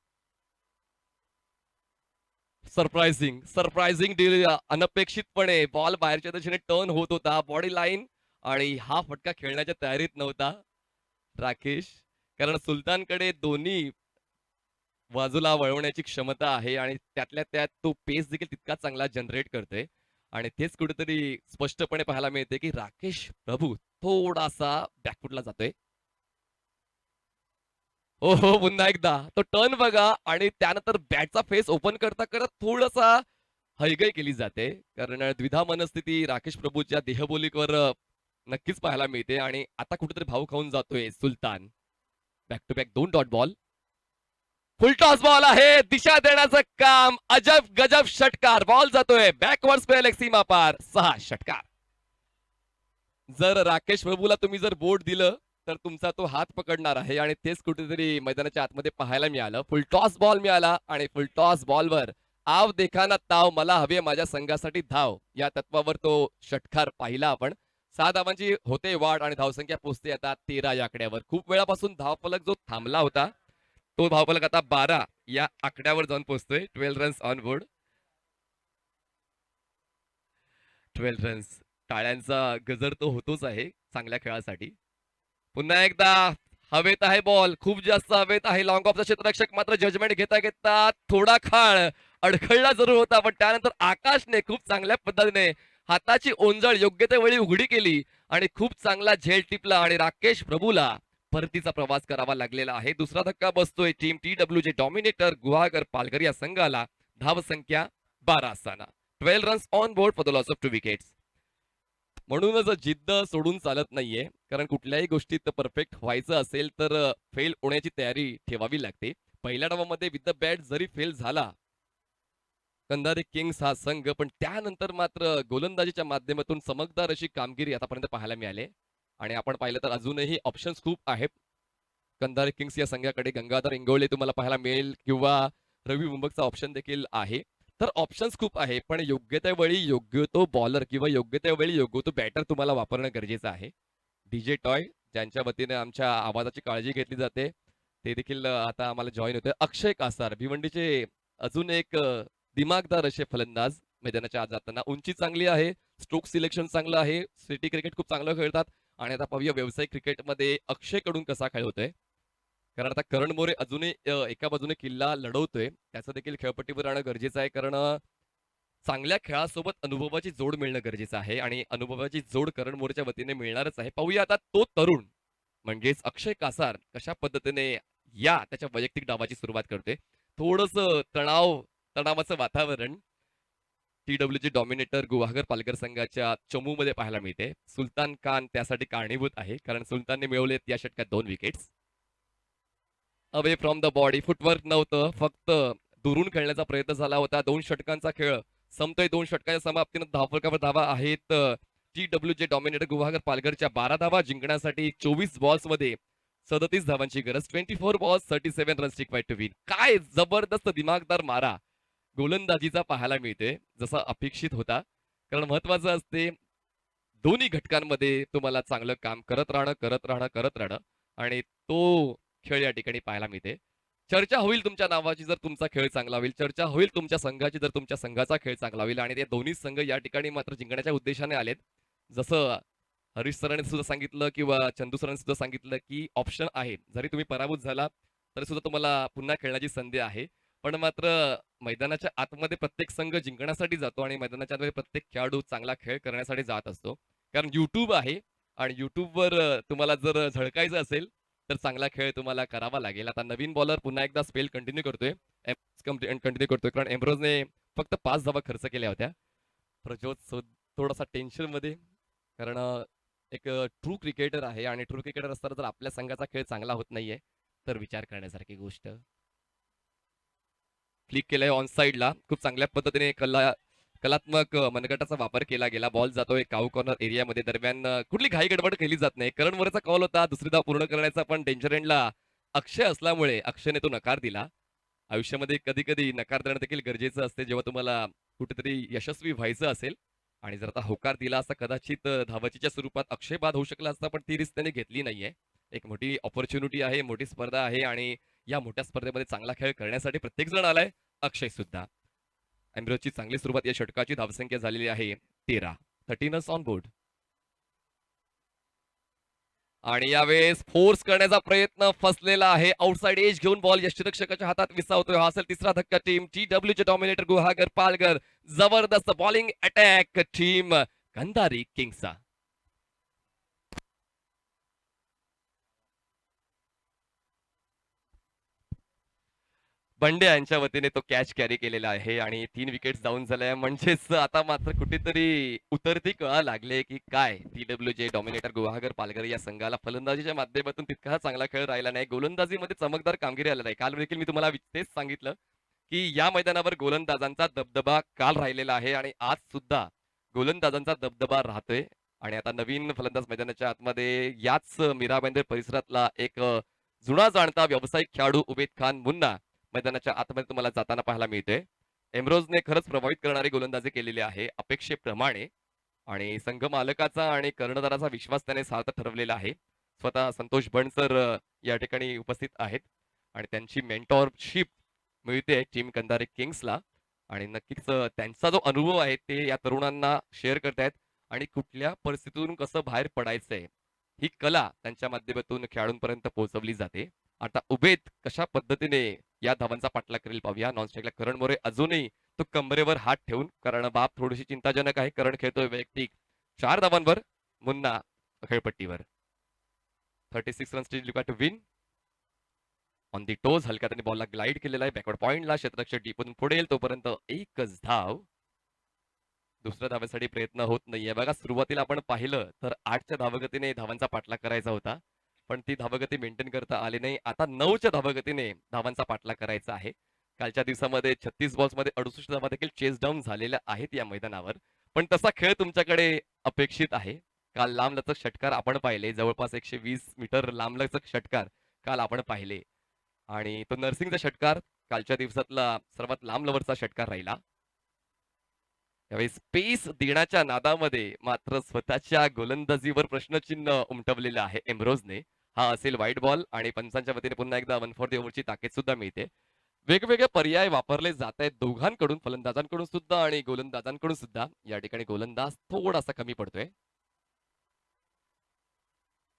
सरप्राइझिंग डील, अनपेक्षितपणे बॉल बाहेरच्या दिशेने टर्न होत होता बॉडी लाईन आणि हा फटका खेळण्याच्या तयारीत नव्हता राकेश, कारण सुलतानकडे दोन्ही बाजूला वळवण्याची क्षमता आहे आणि त्यातल्या त्यात तो पेस देखील तितका चांगला जनरेट करतोय. आणि तेच कुठेतरी स्पष्टपणे पाहायला मिळते की राकेश प्रभू थोडासा बॅकफुटला जातोय. हो हो, पुन्हा एकदा तो टर्न बघा आणि त्यानंतर बॅटचा फेस ओपन करता करत थोडासा हयगय केली जाते, कारण द्विधा मनस्थिती राकेश प्रभूच्या देहबोलीवर नक्कीच पाहायला मिळते. आणि आता कुठेतरी भाऊ खाऊन जातोय Sultan. Back to back 2 dot ball, full toss ball आहे, दिशा देण्याचं काम, अजब गजब षटकार, बॉल जातोय बॅकवर्ड स्क्वेअर लेग सीमा पार, 6 षटकार. जर राकेश प्रभूला तुम्ही जर बोट दिलं तर तुमचा तो हात पकडणार आहे आणि तेच कुठेतरी मैदानाच्या आतमध्ये पाहायला मिळालं. फुल टॉस बॉल मिळाला आणि फुल टॉस बॉलवर आव देखाना ताव, मला हवे माझ्या संघासाठी धाव, या तत्वावर तो षटकार पाहिला आपण. 6 धावांची होते वाढ आणि धावसंख्या पोहोचते आता 13 या आकड्यावर. खूप वेळापासून धावफलक जो थांबला होता तो धावफलक आता 12 या आकड्यावर जाऊन पोहोचतोय. 12 रन्स ऑन बोर्ड. 12 रन्स, टाळ्यांचा गजर तो होतोच आहे चांगल्या खेळासाठी. पुन्हा एकदा हवेत आहे बॉल, खूप जास्त हवेत आहे. लॉंग ऑफचा क्षेत्ररक्षक मात्र जजमेंट घेता घेता थोडा काळ अडखळला जरूर होता, पण त्यानंतर आकाशने खूप चांगल्या पद्धतीने हाताची ओंजळ योग्य त्या वेळी उघडी केली आणि खूप चांगला झेल टिपला आणि राकेश प्रभूला परतीचा प्रवास करावा लागलेला आहे. दुसरा धक्का बसतोय टीम TW चे डॉमिनेटर गुहागर पालघर या संघाला. धावसंख्या 12 असताना 12 runs on board for the loss of 2 wickets. म्हणूनच जिद्द सोडून चालत नाहीये, कारण कुठल्याही गोष्टीत परफेक्ट व्हायचं असेल तर फेल होण्याची तयारी ठेवावी लागते. पहिल्या डावामध्ये विथ द बॅट जरी फेल झाला कंधारी किंग्स हा संघ, पण त्यानंतर मात्र गोलंदाजीच्या माध्यमातून चमकदार अशी कामगिरी आतापर्यंत पाहायला मिळाली. आणि आपण पाहिलं तर अजूनही ऑप्शन्स खूप आहेत कंधारी किंग्स या संघाकडे. गंगाधर इंगवले तुम्हाला पाहायला मिळेल किंवा रवी मुंबकचा ऑप्शन देखील आहे. तर ऑप्शन्स खूप आहे, पण योग्य त्या वेळी योग्य तो बॉलर किंवा योग्य त्या वेळी योग्य तो बॅटर तुम्हाला वापरणं गरजेचं आहे. DJ टॉय ज्यांच्या वतीने आमच्या आवाजाची काळजी घेतली जाते ते देखील आता आम्हाला जॉईन होते. अक्षय कासार भिवंडीचे अजून एक दिमागदार असे फलंदाज मैदानाच्या आत जाताना. उंची चांगली आहे, स्ट्रोक सिलेक्शन चांगलं आहे, सिटी क्रिकेट खूप चांगलं खेळतात आणि आता पाहूया व्यावसायिक क्रिकेटमध्ये अक्षय कडून कसा खेळ होतोय. कारण आता करण मोरे अजूनही एका बाजूने किल्ला लढवतोय, त्याचं देखील खेळपट्टीवर राहणं गरजेचं आहे. कारण चांगल्या खेळासोबत अनुभवाची जोड मिळणं गरजेचं आहे आणि अनुभवाची जोड करण मोरेच्या वतीने मिळणारच आहे. पाहूया आता तो तरुण म्हणजेच अक्षय कासार कशा पद्धतीने या त्याच्या वैयक्तिक डावाची सुरुवात करते. थोडस तणावाचं वातावरण TWG डॉमिनेटर गुवाहागर पालघर संघाच्या चमूमध्ये पाहायला मिळते. सुलतान खान त्यासाठी कारणीभूत आहे, कारण सुलतानने मिळवलेत या षटकात 2 wickets. Away from the body footwork नव्हतं, फक्त दुरून खेळण्याचा प्रयत्न झाला होता. 2 षटकांचा खेळ संपतोय. 2 षटकांच्या समाप्तीनं धावफलकावर धावा आहेत TWG डॉमिनेटर गुवाहागर पालघरच्या 12 धावा जिंकण्यासाठी 24 बॉल्समध्ये 37 धावांची गरज. 24 balls 37 runs required to win. काय जबरदस्त दिमागदार मारा गोलंदाजीचा पाहायला मिळते, जसा अपेक्षित होता. कारण महत्वाचं असते दोन्ही घटकांमध्ये तुम्हाला चांगलं काम करत राहणं आणि तो खेळ या ठिकाणी पाहायला मिळते. चर्चा होईल तुमच्या नावाची जर तुमचा खेळ चांगला होईल, चर्चा होईल तुमच्या संघाची जर तुमच्या संघाचा खेळ चांगला होईल. आणि ते दोन्ही संघ या ठिकाणी मात्र जिंकण्याच्या उद्देशाने आलेत. जसं हरीश सरांनी सुद्धा सांगितलं किंवा चंदू सरांनी सुद्धा सांगितलं की ऑप्शन आहे, जरी तुम्ही पराभूत झाला तरी सुद्धा तुम्हाला पुन्हा खेळण्याची संधी आहे. पण मात्र मैदानाच्या आतमध्ये प्रत्येक संघ जिंकण्यासाठी जातो आणि मैदानाच्या आतमध्ये प्रत्येक खेळाडू चांगला खेळ करण्यासाठी जात असतो. कारण युट्यूब आहे आणि युट्यूबवर तुम्हाला जर झळकायचं असेल तर चांगला खेळ तुम्हाला करावा लागेल. आता नवीन बॉलर पुन्हा एकदा स्पेल कंटिन्यू करतोय कारण एम्ब्रोजने फक्त 5 धावा खर्च केल्या होत्या. प्रज्योत थोडासा टेन्शन मध्ये, कारण एक ट्रू क्रिकेटर आहे आणि ट्रू क्रिकेटर असताना जर आपल्या संघाचा खेळ चांगला होत नाहीये तर विचार करण्यासारखी गोष्ट. क्लिक केलंय ऑन साईडला, खूप चांगल्या पद्धतीने कलात्मक मनगटाचा वापर केला गेला. बॉल जातोय काऊ कॉर्नर एरियामध्ये. दरम्यान कुठली घाई गडबड केली जात नाही. करण मोरेचा कॉल होता दुसरी धाव पूर्ण करण्याचा, पण डेंजर एंडला अक्षय असल्यामुळे अक्षयने तो नकार दिला. आयुष्यामध्ये कधी कधी नकार देणं देखील गरजेचं असते जेव्हा तुम्हाला कुठेतरी यशस्वी व्हायचं असेल. आणि जर आता होकार दिला असता कदाचित धावचीच्या स्वरूपात अक्षय बाद होऊ शकला असता, पण ती रिस्क त्याने घेतली नाहीये. एक मोठी ऑपॉर्च्युनिटी आहे, मोठी स्पर्धा आहे आणि या मोठ्या स्पर्धेमध्ये चांगला खेळ करण्यासाठी प्रत्येक जण आलाय, अक्षय सुद्धा. एम्ब्रोजची चांगली सुरुवात या षटकाची धावसंख्या झालेली आहे 13. 13 ऑन बोर्ड. आणि यावेळेस फोर्स करण्याचा प्रयत्न फसलेला आहे. आउटसाइड एज घेऊन बॉल यष्टिरक्षकाच्या हातात विसावतोय. हा असेल तिसरा धक्का team TWG dominator Guhagar Palghar. जबरदस्त बॉलिंग अटॅक टीम कंधारी किंग्सचा. बंडे यांच्या वतीने तो कॅच कॅरी केलेला आहे आणि 3 विकेट्स डाऊन झाल्या. म्हणजेच आता मात्र कुठेतरी उतरती कळा लागले की काय TWG डॉमिनेटर गुहागर पालघर या संघाला फलंदाजीच्या माध्यमातून तितका चांगला खेळ राहिला नाही. गोलंदाजीमध्ये चमकदार कामगिरी आलेला आहे. काल देखील मी तुम्हाला तेच सांगितलं की या मैदानावर गोलंदाजांचा दबदबा काल राहिलेला आहे आणि आज सुद्धा गोलंदाजांचा दबदबा राहतोय. आणि आता नवीन फलंदाज मैदानाच्या आतमध्ये याच मीरा भाईंदर परिसरातला एक जुना जाणता व्यावसायिक खेळाडू उबेद खान मुन्ना मैदानाच्या आतमध्ये तुम्हाला जाताना पाहायला मिळते. एम्ब्रोजने खरंच प्रभावित करणारी गोलंदाजी केलेली आहे अपेक्षेप्रमाणे आणि संघ मालकाचा आणि कर्णधाराचा विश्वास त्याने सार्थ ठरवलेला आहे. स्वतः संतोष बंड सर या ठिकाणी उपस्थित आहेत आणि त्यांची मेंटॉरशिप मिळते टीम कंधारी किंग्सला. आणि नक्कीच त्यांचा जो अनुभव आहे ते या तरुणांना शेअर करतायत आणि कुठल्या परिस्थितीतून कसं बाहेर पडायचंय ही कला त्यांच्या माध्यमातून खेळाडूंपर्यंत पोहोचवली जाते. आता उबेद कशा पद्धतीने या धावांचा पाठलाग करेल पाहूया. नॉनस्ट्राईकला करण मोरे अजूनही तो कंबरेवर हात ठेवून, कारण बाब थोडीशी चिंताजनक आहे. करण खेळतोय वैयक्तिक 4 धावांवर, मुन्ना खेळपट्टीवर. 36 runs to win. On the toes हलक्या त्यांनी बॉलला ग्लाइड केलेला आहे बॅकवर्ड पॉइंटला. क्षेत्ररक्षक डीपमधून पुढे येईल तोपर्यंत एकच धाव. दुसऱ्या धावेसाठी प्रयत्न होत नाहीये. बघा सुरुवातीला आपण पाहिलं तर 8च्या धावगतीने धावांचा पाठलाग करायचा होता, पण ती धावगती मेंटेन करता आली नाही. आता 9च्या धावगतीने धावांचा पाठलाग करायचा आहे. कालच्या दिवसामध्ये 36 बॉल्समध्ये 68 धावा देखील चेस डाऊन झालेल्या आहेत या मैदानावर. पण तसा खेळ तुमच्याकडे अपेक्षित आहे. काल लांबलचक षटकार आपण पाहिले, जवळपास 120 मीटर लांबलचक षटकार काल आपण पाहिले आणि तो नर्सिंगचा षटकार कालच्या दिवसातला सर्वात लांब लवरचा षटकार राहिला. त्यावेळी स्पेस देण्याच्या नादामध्ये मात्र स्वतःच्या गोलंदाजीवर प्रश्नचिन्ह उमटवलेलं आहे एम्ब्रोजने. हा असेल वाईट बॉल आणि पंचांच्या वतीने पुन्हा एकदा 1 फॉर द ओव्हरची ताकीद सुद्धा मिळते. वेगवेगळे पर्याय वापरले जात आहेत दोघांकडून, फलंदाजांकडून सुद्धा आणि गोलंदाजांकडून सुद्धा. या ठिकाणी गोलंदाज थोडासा कमी पडतोय.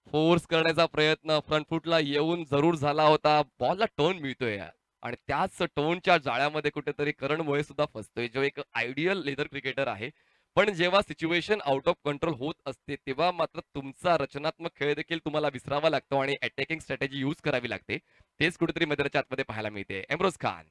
फोर्स करण्याचा प्रयत्न फ्रंट फुटला येऊन जरूर झाला होता. बॉलला टर्न मिळतोय आणि त्याच टोनच्या जाळ्यामध्ये कुठेतरी करण मुळे सुद्धा फसतोय, जो एक आयडियल लेदर क्रिकेटर आहे. पण जेव्हा सिच्युएशन आउट ऑफ कंट्रोल होत असते तेव्हा मात्र तुमचा रचनात्मक खेळ देखील तुम्हाला विसरावा लागतो आणि अटॅकिंग स्ट्रॅटेजी यूज करावी लागते. तेच कुठेतरी मैदानाच्या आतमध्ये पाहायला मिळते. एम्ब्रोज खान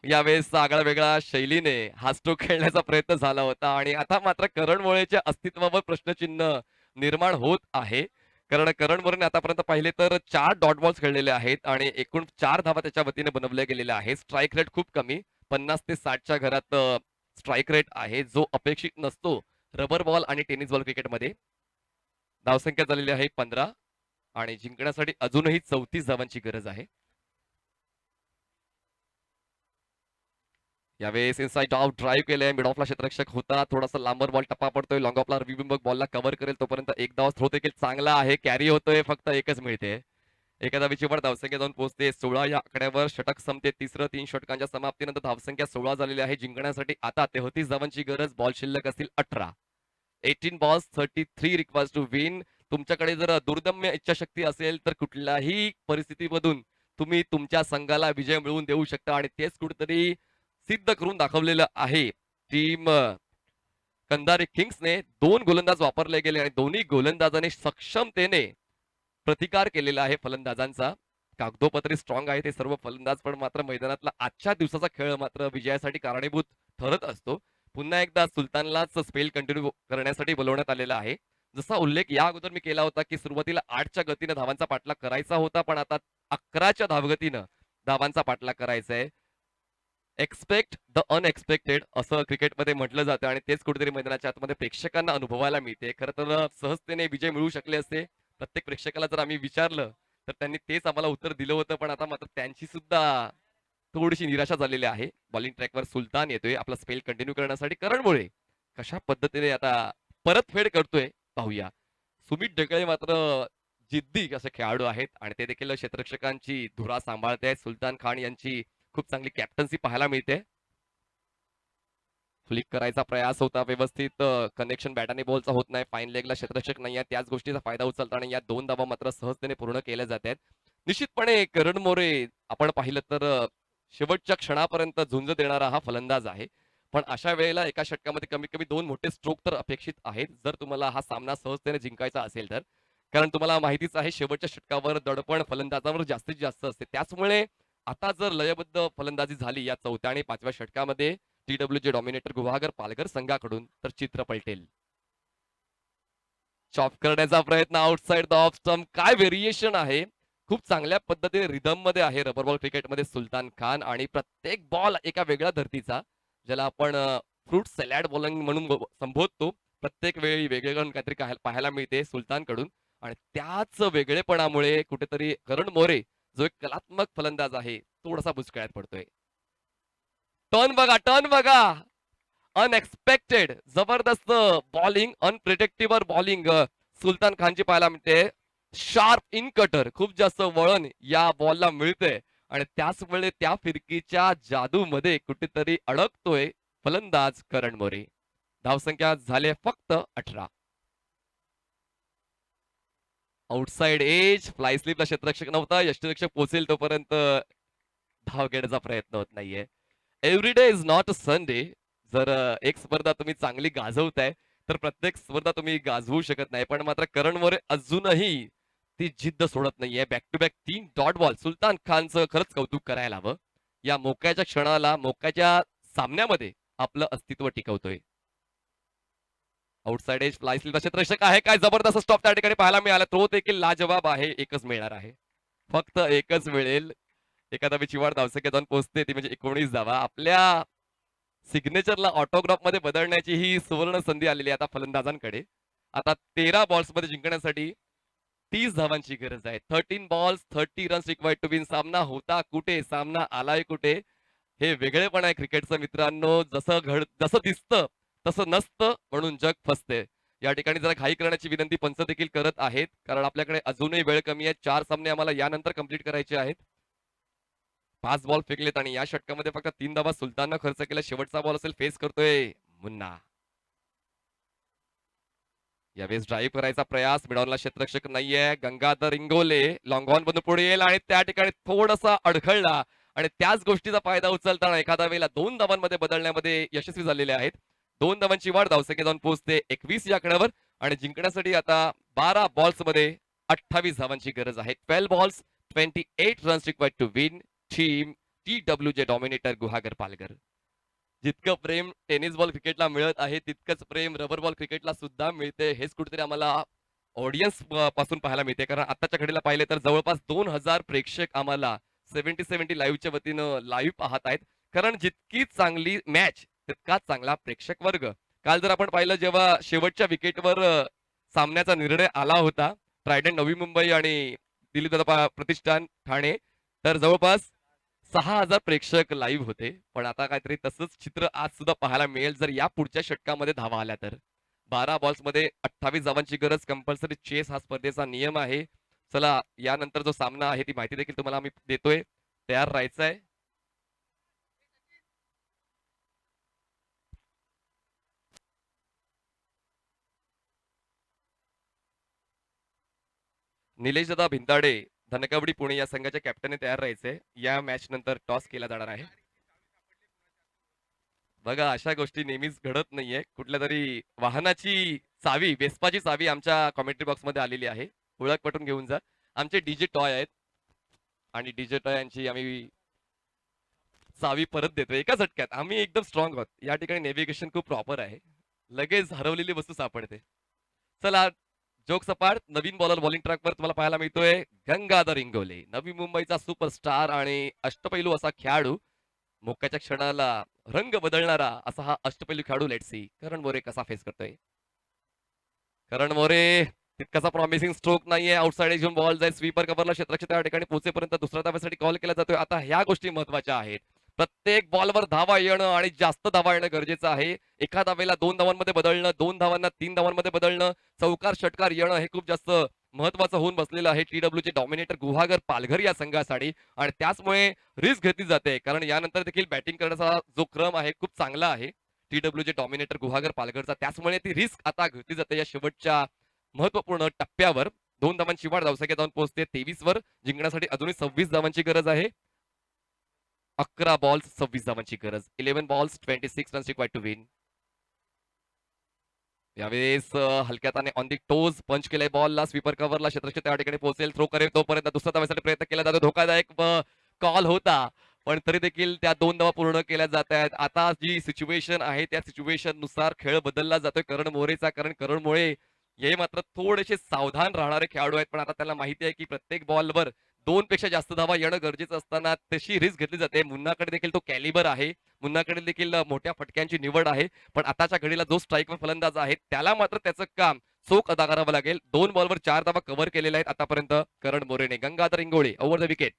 यावेळेस आगळा वेगळा शैलीने हा स्ट्रोक खेळण्याचा प्रयत्न झाला होता आणि आता मात्र करण मुळेच्या अस्तित्वावर प्रश्नचिन्ह निर्माण होत आहे. कारण करण मुळेने आतापर्यंत पाहिले तर 4 डॉट बॉल्स खेळलेले आहेत आणि एकूण 4 धावा त्याच्या वतीने बनवल्या गेलेल्या आहेत. स्ट्राईक रेट खूप कमी 50 ते 60च्या घरात स्ट्राईक रेट आहे, जो अपेक्षित नसतो रबर बॉल आणि टेनिस बॉल क्रिकेटमध्ये. धावसंख्या झालेली आहे 15 आणि जिंकण्यासाठी अजूनही 34 धावांची गरज आहे. यावेळेस इनसाइड आउट ड्राईव्ह केलंय. मिड ऑफला क्षेत्ररक्षक होता. थोडासा लांबर बॉल टप्पा पडतोय. लॉंग ऑफला रवी बिंबक बॉलला कव्हर करेल तोपर्यंत एक धाव थ्रो देखील चांगला आहे. कॅरी होतोय, फक्त एकच मिळते. एका धावेची वाढ धावसंख्या जाऊन पोहोचते 16 या आकड्यावर. षटक संपते तिसरं. 3 षटकांच्या समाप्तीनंतर धावसंख्या 16 झालेली आहे. जिंकण्यासाठी आता 33 धावांची गरज. बॉल शिल्लक असतील 18. 18 बॉल्स 33 रिक्वायर्स टू विन. तुमच्याकडे जर दुर्दम्य इच्छाशक्ती असेल तर कुठल्याही परिस्थितीमधून तुम्ही तुमच्या संघाला विजय मिळवून देऊ शकता आणि तेच कुठेतरी सिद्ध करून दाखवलेलं आहे. टीम कंधारे किंग्सने 2 गोलंदाज वापरले गेले आणि दोन्ही गोलंदाजांनी सक्षमतेने प्रतिकार केलेला आहे फलंदाजांचा. कागदोपत्री स्ट्रॉंग आहे ते सर्व फलंदाज, पण मात्र मैदानातला आजच्या दिवसाचा खेळ मात्र विजयासाठी कारणीभूत ठरत असतो. पुन्हा एकदा सुलतानलाच स्पेल कंटिन्यू करण्यासाठी बोलवण्यात आलेला आहे. जसा उल्लेख या अगोदर मी केला होता की सुरुवातीला 8च्या गतीनं धावांचा पाठलाग करायचा होता, पण आता 11च्या धावगतीनं धावांचा पाठलाग करायचा आहे. एक्सपेक्ट द अनएक्सपेक्टेड असं क्रिकेटमध्ये म्हटलं जातं आणि तेच कुठेतरी मैदानाच्या आतमध्ये प्रेक्षकांना अनुभवायला मिळते. खरं तर सहजतेने विजय मिळू शकले असते. प्रत्येक प्रेक्षकाला जर आम्ही विचारलं तर त्यांनी तेच आम्हाला उत्तर दिलं होतं, पण आता मात्र त्यांची सुद्धा थोडीशी निराशा झालेली आहे. बॉलिंग ट्रॅकवर सुलतान येतोय आपला स्पेल कंटिन्यू करण्यासाठी. करण मुळे कशा पद्धतीने आता परतफेड करतोय पाहूया. सुमित ढेकळे मात्र जिद्दी असे खेळाडू आहेत आणि ते देखील क्षेत्ररक्षकांची धुरा सांभाळते आहेत. सुलतान खान यांची खूप चांगली कॅप्टन्सी पाहायला मिळते. फ्लिक करायचा प्रयास होता, व्यवस्थित कनेक्शन बॅटाने बॉलचा होत नाही. फाईन लेगला क्षेत्ररक्षक नाही आहे, त्याच गोष्टीचा फायदा उचलताना या 2 धावा मात्र सहजतेने पूर्ण केल्या जात आहेत. निश्चितपणे करण मोरे आपण पाहिलं तर शेवटच्या क्षणापर्यंत झुंज देणारा हा फलंदाज आहे. पण अशा वेळेला एका षटकामध्ये कमीत कमी 2 मोठे स्ट्रोक तर अपेक्षित आहेत, जर तुम्हाला हा सामना सहजतेने जिंकायचा असेल तर. कारण तुम्हाला माहितीच आहे शेवटच्या षटकावर दडपण फलंदाजावर जास्तीत जास्त असते. त्याचमुळे आता जर लयबद्ध फलंदाजी झाली या 4थ्या आणि 5व्या षटकामध्ये TWJ डॉमिनेटर गुहागर पालघर संघाकडून तर चित्र पलटेल. चॉप करण्याचा प्रयत्न आउटसाइड द ऑफ स्टंप. काय व्हेरिएशन आहे, खूप चांगल्या पद्धतीने रिदम मध्ये आहे रबर बॉल क्रिकेटमध्ये सुलतान खान आणि प्रत्येक बॉल एका वेगळ्या धर्तीचा, ज्याला आपण फ्रूट सॅलॅड बॉलिंग म्हणून संबोधतो. प्रत्येक वेळी वेगवेगळं काहीतरी पाहायला मिळते सुलतानकडून आणि त्याच वेगळेपणामुळे कुठेतरी करण मोरे जो एक कलात्मक फलंदाज आहे थोडासा बुचकळ्यात पडतोय. टर्न बघा, टर्न बघा, अनएक्सपेक्टेड जबरदस्त बॉलिंग, अनप्रिडिक्टेबल बॉलिंग सुलतान खानची पाहायला मिळते. शार्प इन कटर, खूप जास्त वळण या बॉलला मिळते आणि त्याच वेळे त्या फिरकीच्या जादूमध्ये कुठेतरी अडकतोय फलंदाज करण मोरे. धावसंख्या झाले फक्त 18. आउटसाइड एज, फ्लाय स्लिपला क्षेत्ररक्षक नव्हता. यष्टिरक्षक पोहोचेल तोपर्यंत धाव घेण्याचा प्रयत्न होत नाहीये. Every day is not a Sunday. जर एक स्पर्धा तुम्ही चांगली गाजवताय तर प्रत्येक स्पर्धा तुम्ही गाजवू शकत नाही, पण मात्र करण मोरे अजूनही ती जिद्द सोडत नाहीये. Back to back 3 dot ball. Sultan खानचं खरंच कौतुक करायला हवं. या मोक्याच्या क्षणाला, मोक्याच्या सामन्यामध्ये आपलं अस्तित्व टिकवतोय. आउटसाइड एज, फ्लाय स्लिपला क्षेत्ररक्षक आहे. काय जबरदस्त स्टॉप त्या ठिकाणी पाहायला मिळाला. थ्रो देखील लाजवाब आहे. एकच मिळणार आहे, फक्त एकच मिळेल. एका धावेची वाढ धावसंख्या जाऊन पोहोचते ती म्हणजे 19 धावा. आपल्या सिग्नेचरला ऑटोग्राफ मध्ये बदलण्याची ही सुवर्ण संधी आलेली आहे आता फलंदाजांकडे. आता 13 बॉल्स मध्ये जिंकण्यासाठी 30 धावांची गरज आहे. 13 balls 30 runs required to win. सामना होता कुठे, सामना आलाय कुठे, हे वेगळेपण आहे क्रिकेटचं मित्रांनो. जसं दिसतं तसं नसतं, म्हणून जग फसते. या ठिकाणी जरा घाई करण्याची विनंती पंच देखील करत आहेत, कारण आपल्याकडे अजूनही वेळ कमी आहे. 4 सामने आम्हाला यानंतर कंप्लीट करायचे आहेत. 5 बॉल फेकलेत आणि या षटकामध्ये फक्त 3 धावा सुलताननं खर्च केला. शेवटचा बॉल असेल, फेस करतोय मुन्ना. यावेळेस ड्राईव्ह करायचा प्रयास, मिडॉनला क्षेत्ररक्षक नाहीये. गंगाधर इंगोले लॉंग ऑन मधून पुढे येईल आणि त्या ठिकाणी थोडासा अडखळला आणि त्याच गोष्टीचा फायदा उचलताना एखाद्या वेळेला 2 धावांमध्ये बदलण्यामध्ये यशस्वी झालेले आहेत. 2 धावांची वाढ धावसंख्या जाऊन पोहोचते 21 या आकड्यावर आणि जिंकण्यासाठी आता 12 बॉल्स मध्ये 28 धावांची गरज आहे. 12 balls 28 runs required to win. Team TWJ dominator Guhagar Palghar. जितकं प्रेम टेनिस बॉल क्रिकेटला मिळत आहे तितकंच प्रेम रबर बॉल क्रिकेटला सुद्धा मिळते. हेच कुठेतरी आम्हाला ऑडियन्स पासून पाहायला मिळते, कारण आताच्या घडीला पाहिले तर जवळपास 2000 प्रेक्षक आम्हाला 70-70 लाईव्हच्या वतीनं लाईव्ह पाहत आहेत. कारण जितकी चांगली मॅच तितकाच चांगला प्रेक्षक वर्ग. काल जर आपण पाहिलं जेव्हा शेवटच्या विकेटवर सामन्याचा निर्णय आला होता ट्रायडंट नवी मुंबई आणि दिल्ली प्रतिष्ठान ठाणे, तर जवळपास 6000 प्रेक्षक लाईव्ह होते. पण आता काहीतरी तसंच चित्र आज सुद्धा पाहायला मिळेल जर या पुढच्या षटकामध्ये धावा आल्या तर. 12 बॉल्स मध्ये 28 धावांची गरज. कंपल्सरी चेस हा स्पर्धेचा नियम आहे. चला यानंतर जो सामना आहे ती माहिती देखील तुम्हाला आम्ही देतोय. तयार राहायचं आहे. निलेश दादा भिंताडे धनकवडी पुणे या संघाच्या कॅप्टनने तयार राहायचे. या मॅच नंतर टॉस केला जाणार आहे. बघा अशा गोष्टी नेहमीच घडत नाहीये. कुठल्या तरी वाहनाची चावी, वेस्पाची चावी आमच्या कॉमेंट्री बॉक्स मध्ये आलेली आहे. ओळख पटून घेऊन जा. आमचे डीजे टॉय आहेत आणि डीजे टॉय यांची आम्ही चावी परत देतो एका झटक्यात. आम्ही एकदम स्ट्रॉंग आहोत. या ठिकाणी नेव्हिगेशन खूप प्रॉपर आहे. लगेच हरवलेली वस्तू सापडते. चला जोक सपाट नवीन बॉलर बॉलिंग ट्रॅकवर तुम्हाला पाहायला मिळतोय गंगाधर इंगोले, नवी मुंबईचा सुपरस्टार आणि अष्टपैलू असा खेळाडू. मोक्याच्या क्षणाला रंग बदलणारा असा हा अष्टपैलू खेळाडू. लेट्स सी करण मोरे कसा फेस करतोय. करण मोरे तितकासा प्रॉमिसिंग स्ट्रोक नाहीये. आउटसाइड घेऊन बॉल जाईल स्वीपर कव्हरला, क्षेत्ररक्षक त्या ठिकाणी पोहोचेपर्यंत दुसऱ्या धाव्यासाठी कॉल केला जातोय. आता ह्या गोष्टी महत्वाच्या आहेत. प्रत्येक बॉलवर धावा येणं आणि जास्त धावा येणं गरजेचं आहे. एका धावेला 2 धावांमध्ये बदलणं, 2 धावांना 3 धावांमध्ये बदलणं, चौकार षटकार येणं हे खूप जास्त महत्वाचं होऊन बसलेलं आहे TWचे डॉमिनेटर गुहागर पालघर या संघासाठी. आणि त्याचमुळे रिस्क घेतली जाते, कारण यानंतर देखील बॅटिंग करण्याचा जो क्रम आहे खूप चांगला आहे TWचे डॉमिनेटर गुहागर पालघरचा. त्याचमुळे ती रिस्क आता घेतली जाते या शेवटच्या महत्वपूर्ण टप्प्यावर. 2 धावांची वाढ धावसंख्या जाऊन पोहोचते 23 वर. जिंकण्यासाठी अजूनही 26 धावांची गरज आहे. 11 बॉल्स 26 धावांची गरज. 11 balls 26 runs required to win. यावेळेस हलक्यात ऑन दी टोज पंच केलंय बॉलला, स्वीपर कव्हरला, क्षेत्ररक्षक त्या ठिकाणी पोहोचेल, थ्रो करेल तोपर्यंत दुसऱ्या धाव्यासाठी प्रयत्न केला जातो. धोकादायक कॉल होता, पण तरी देखील त्या 2 धावा पूर्ण केल्या जात आहेत. आता जी सिच्युएशन आहे त्या सिच्युएशन नुसार खेळ बदलला जातोय करण मोरेचा. कारण करण मोरे हे मात्र थोडेसे सावधान राहणारे खेळाडू आहेत, पण आता त्याला माहिती आहे की प्रत्येक बॉलवर 2 पेक्षा जास्त धावा येणं गरजेचं असताना तशी रिस्क घेतली जाते. मुन्नाकडे देखील तो कॅलिबर आहे, मुन्नाकडे देखील मोठ्या फटक्यांची निवड आहे. पण आताच्या घडीला जो स्ट्राईकवर फलंदाज आहे त्याला मात्र त्याचं काम चोख अदा करावं लागेल. 2 बॉलवर 4 धावा कव्हर केलेल्या आहेत आतापर्यंत करण मोरेने. Gangadhar Ingole over the wicket.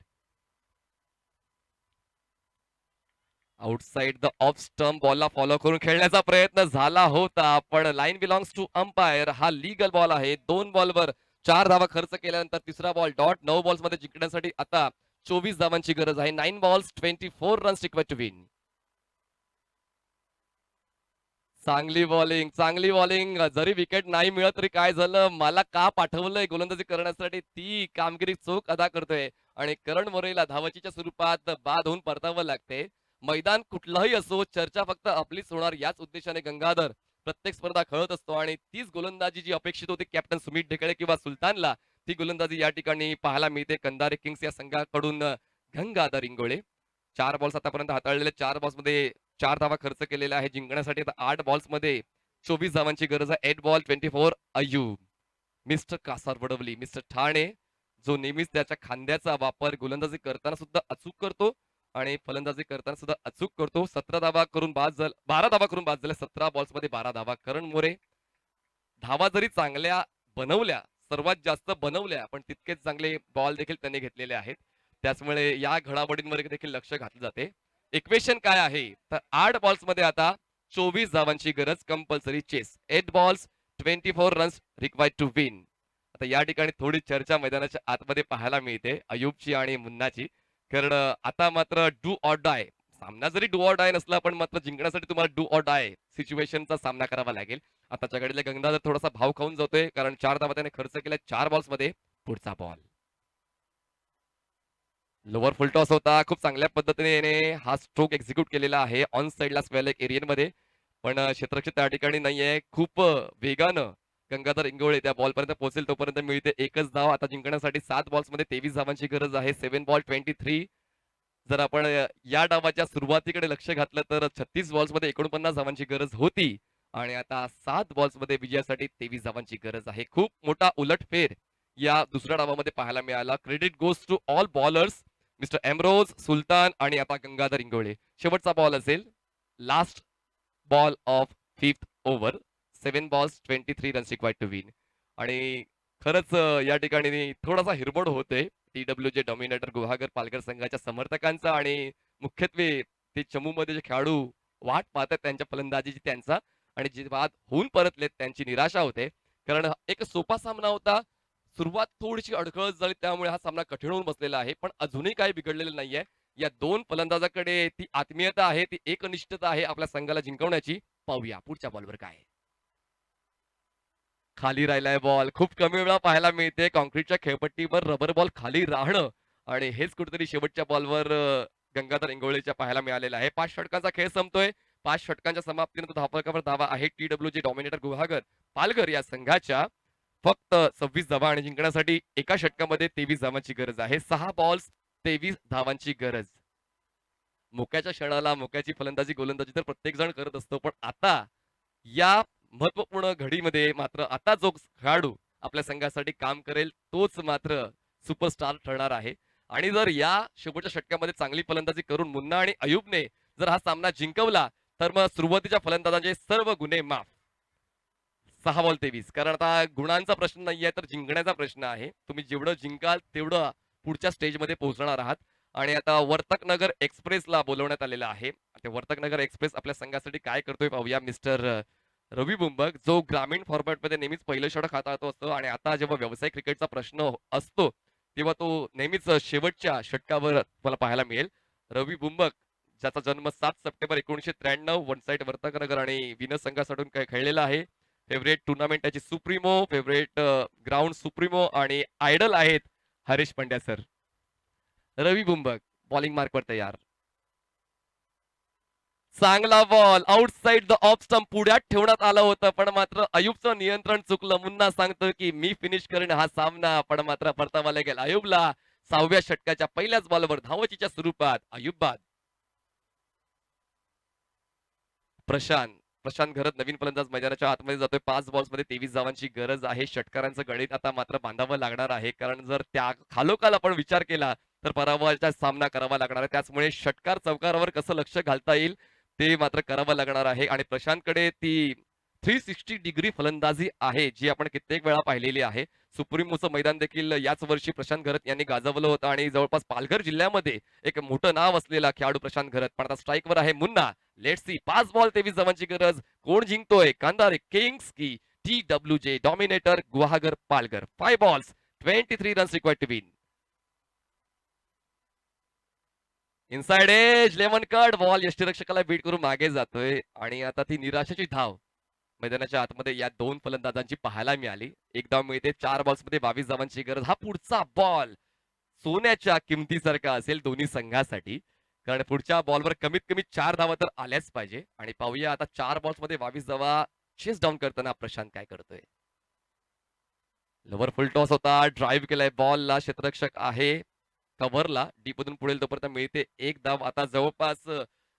Outside the off stump बॉलला फॉलो करून खेळण्याचा प्रयत्न झाला होता, पण लाईन बिलॉंग्स टू अंपायर. हा लीगल बॉल आहे. 2 बॉलवर 4 धावा खर्च केल्यानंतर तिसरा बॉल डॉट. 9 बॉल्स मध्ये जिंकण्यासाठी आता 24 धावांची गरज आहे. 9 balls 24 runs required to win. चांगली बॉलिंग, चांगली बॉलिंग. जरी विकेट नाही मिळत तरी काय झालं, मला का पाठवलंय गोलंदाजी करण्यासाठी ती कामगिरी चोख अदा करतोय आणि करण मोरेला धावचीच्या स्वरूपात बाद होऊन परतावं लागते. मैदान कुठलंही असो, चर्चा फक्त आपलीच होणार याच उद्देशाने गंगाधर प्रत्येक स्पर्धा खेळत असतो आणि तीच गोलंदाजी जी अपेक्षित होती कॅप्टन सुमित ढेकळे किंवा सुलतानला, ती गोलंदाजी या ठिकाणी पाहायला मिळते कंधारे किंग्स या संघाकडून. गंगाधर इंगोळे 4 बॉल्स आतापर्यंत हाताळलेले, 4 बॉल्स मध्ये 4 धावा खर्च केलेल्या आहे. जिंकण्यासाठी आता 8 बॉल्स मध्ये 24 धावांची गरज आहे. 8 बॉल 24. अय्यूब, मिस्टर कासार वडवली, मिस्टर ठाणे, जो नेहमीच त्याच्या खांद्याचा वापर गोलंदाजी करताना सुद्धा अचूक करतो आणि फलंदाजी करताना सुद्धा अचूक करतो. 17 धावा करून बाद झाला, 12 धावा करून बाद झाल्या 17 बॉल्स मध्ये 12 धावा. करण मोरे धावा जरी चांगल्या बनवल्या, सर्वात जास्त बनवल्या, पण तितकेच चांगले बॉल देखील त्यांनी घेतलेले आहेत. त्याचमुळे या घडामोडींवर देखील लक्ष घातलं जाते. इक्वेशन काय आहे तर 8 बॉल्स मध्ये आता 24 धावांची गरज. Compulsory chase. 8 balls 24 runs required to win. आता या ठिकाणी थोडी चर्चा मैदानाच्या आतमध्ये पाहायला मिळते अयुबची आणि मुन्नाची. कारण आता मात्र डू ऑर डाय सामना जरी डू ऑर डाय नसला पण मात्र जिंकण्यासाठी तुम्हाला डू ऑर डाय सिच्युएशनचा सामना करावा लागेल. आताच्या घडीला गंगाधर थोडासा भाव खाऊन जातोय कारण 4 धावा त्याने खर्च केल्या 4 बॉल्स मध्ये. पुढचा बॉल लोअर फुल टॉस होता. खूप चांगल्या पद्धतीने याने हा स्ट्रोक एक्झिक्यूट केलेला आहे ऑन साइडला स्क्वेअर एरियन मध्ये. पण क्षेत्ररक्षक त्या ठिकाणी नाहीये. खूप वेगानं गंगाधर इंगोळे त्या बॉल पर्यंत पोहोचेल तोपर्यंत मिळते एकच धाव. आता जिंकण्यासाठी 7 बॉल्स मध्ये 23 धावांची गरज आहे. 7 बॉल 23. जर आपण या डावाच्या सुरुवातीकडे लक्ष घातलं तर 36 बॉल्स मध्ये 49 धावांची गरज होती आणि आता 7 बॉल्स मध्ये विजयासाठी 23 धावांची गरज आहे. खूप मोठा उलटफेर या दुसऱ्या डावामध्ये पाहायला मिळाला. Credit goes to all bowlers, mister Emroz, Sultan आणि आता गंगाधर इंगोळे. शेवटचा बॉल असेल, last ball of 5th over. 7 balls 23 runs required to win. आणि खरंच या ठिकाणी थोडासा हिरमोड होते TWJ डॉमिनेटर गुहागर पालघर संघाच्या समर्थकांचा आणि मुख्यत्वे ते चमूमध्ये जे खेळाडू वाट पाहतात त्यांच्या फलंदाजीची त्यांचा आणि जे बाद होऊन परतलेत त्यांची निराशा होते. कारण एक सोपा सामना होता. सुरुवात थोडीशी अडखळत झाली त्यामुळे हा सामना कठीण होऊन बसलेला आहे. पण अजूनही काही बिघडलेलं नाहीये. या दोन फलंदाजाकडे ती आत्मीयता आहे, ती एकनिष्ठता आहे आपल्या संघाला जिंकवण्याची. पाहूया पुढच्या बॉलवर काय आहे. खाली राहिलाय बॉल. खूप कमी वेळा पाहायला मिळते कॉन्क्रीटच्या खेळपट्टीवर रबर बॉल खाली राहणं आणि हेच कुठेतरी शेवटच्या बॉलवर गंगाधर इंगोळेच्या पाहायला मिळालेला आहे. 5 षटकांचा खेळ संपतोय. 5 षटकांच्या समाप्तीनंतर धावफलकावर धावा आहे TWJ डॉमिनेटर गुहागर पालघर या संघाच्या. फक्त 26 धावा आणि जिंकण्यासाठी एका षटकामध्ये 23 धावांची गरज आहे. 6 बॉल्स 23 धावांची गरज. मोक्याच्या क्षणाला मोक्याची फलंदाजी गोलंदाजी तर प्रत्येक जण करत असतो पण आता या महत्वपूर्ण घडीमध्ये मात्र आता जो खेळाडू आपल्या संघासाठी काम करेल तोच मात्र सुपरस्टार ठरणार आहे. आणि जर या शेवटच्या षटकामध्ये चांगली फलंदाजी करून मुन्ना आणि अयुबने जर हा सामना जिंकवला तर मग सुरुवातीच्या फलंदाजांचे सर्व गुन्हे माफ. 6 बॉल 23. कारण आता गुणांचा प्रश्न नाहीये तर जिंकण्याचा प्रश्न आहे. तुम्ही जेवढं जिंकाल तेवढं पुढच्या स्टेजमध्ये पोहोचणार आहात. आणि आता वर्तकनगर एक्सप्रेसला बोलवण्यात आलेलं आहे. ते वर्तकनगर एक्सप्रेस आपल्या संघासाठी काय करतोय पाहूया. मिस्टर रवी बुंबक जो ग्रामीण फॉर्मॅटमध्ये नेहमीच पहिलं षटक हाताळतो असतो आणि आता जेव्हा व्यावसायिक क्रिकेटचा प्रश्न असतो तेव्हा तो नेहमीच शेवटच्या षटकावर मला पाहायला मिळेल. रवी बुंबक ज्याचा जन्म 7 सप्टेंबर 1993 वन साइड वर्तकनगर आणि विनस संघासाठी खेळलेला आहे. फेवरेट टुर्नामेंट त्याची सुप्रीमो, फेवरेट ग्राउंड सुप्रीमो आणि आयडल आहेत हरीश पंड्या सर. रवी बुंबक बॉलिंग मार्कवर तयार. चांगला ball outside the off stump पुढ्यात ठेवण्यात आलं होतं पण मात्र अयुबचं नियंत्रण चुकलं. मुन्ना सांगतो की मी फिनिश करेन हा सामना पण मात्र परतावा लागेल अयुबला. 6व्या षटकाच्या पहिल्याच बॉलवर धावचीच्या स्वरूपात अयुब बाद. प्रशांत प्रशांत घरत नवीन फलंदाज मैदानाच्या आतमध्ये जातोय. 5 बॉल्स मध्ये 23 धावांची गरज आहे. षटकारांचं गणित आता मात्र बांधावं लागणार आहे कारण जर त्या खालोखाल आपण विचार केला तर पराभवाचा सामना करावा लागणार आहे. त्याचमुळे षटकार चौकारावर कसं लक्ष घालता येईल ते मात्र करावं लागणार आहे. आणि प्रशांतकडे ती 360 डिग्री फलंदाजी आहे जी आपण कित्येक वेळा पाहिलेली आहे. सुप्रीमोचं मैदान देखील याच वर्षी प्रशांत घरत यांनी गाजवलं होतं आणि जवळपास पालघर जिल्ह्यामध्ये एक मोठं नाव असलेला खेळाडू प्रशांत घरत. पण आता स्ट्राईकवर आहे मुन्ना. लेट्स सी 5 बॉल 23 धावांची गरज. कोण जिंकतोय कांदारे किंग्स की TWJ dominator Guhagar Palghar. 5 balls 23 runs required to win. Inside edge lemon cut ball यष्टीरक्षकाला बीट करून मागे जातोय आणि आता ती निराशेची धाव मैदानाच्या आतमध्ये या दोन फलंदाजांची पाहायला मिळाली. एक धाव मिळते. 4 बॉल्स मध्ये 22 धावांची गरज. हा पुढचा बॉल सोन्याच्या किमतीसारखा असेल दोन्ही संघासाठी कारण पुढच्या बॉलवर कमीत कमी 4 धावा तर आल्याच पाहिजे. आणि पाहूया आता 4 बॉल्स मध्ये 22 धावा चेस डाऊन करताना प्रशांत काय करतोय. लवर फुल टॉस होता. ड्राईव्ह केलाय बॉलला. क्षेत्ररक्षक आहे कव्हरला. डीप मधून पुढे तोपर्यंत मिळते एक धाव. आता जवळपास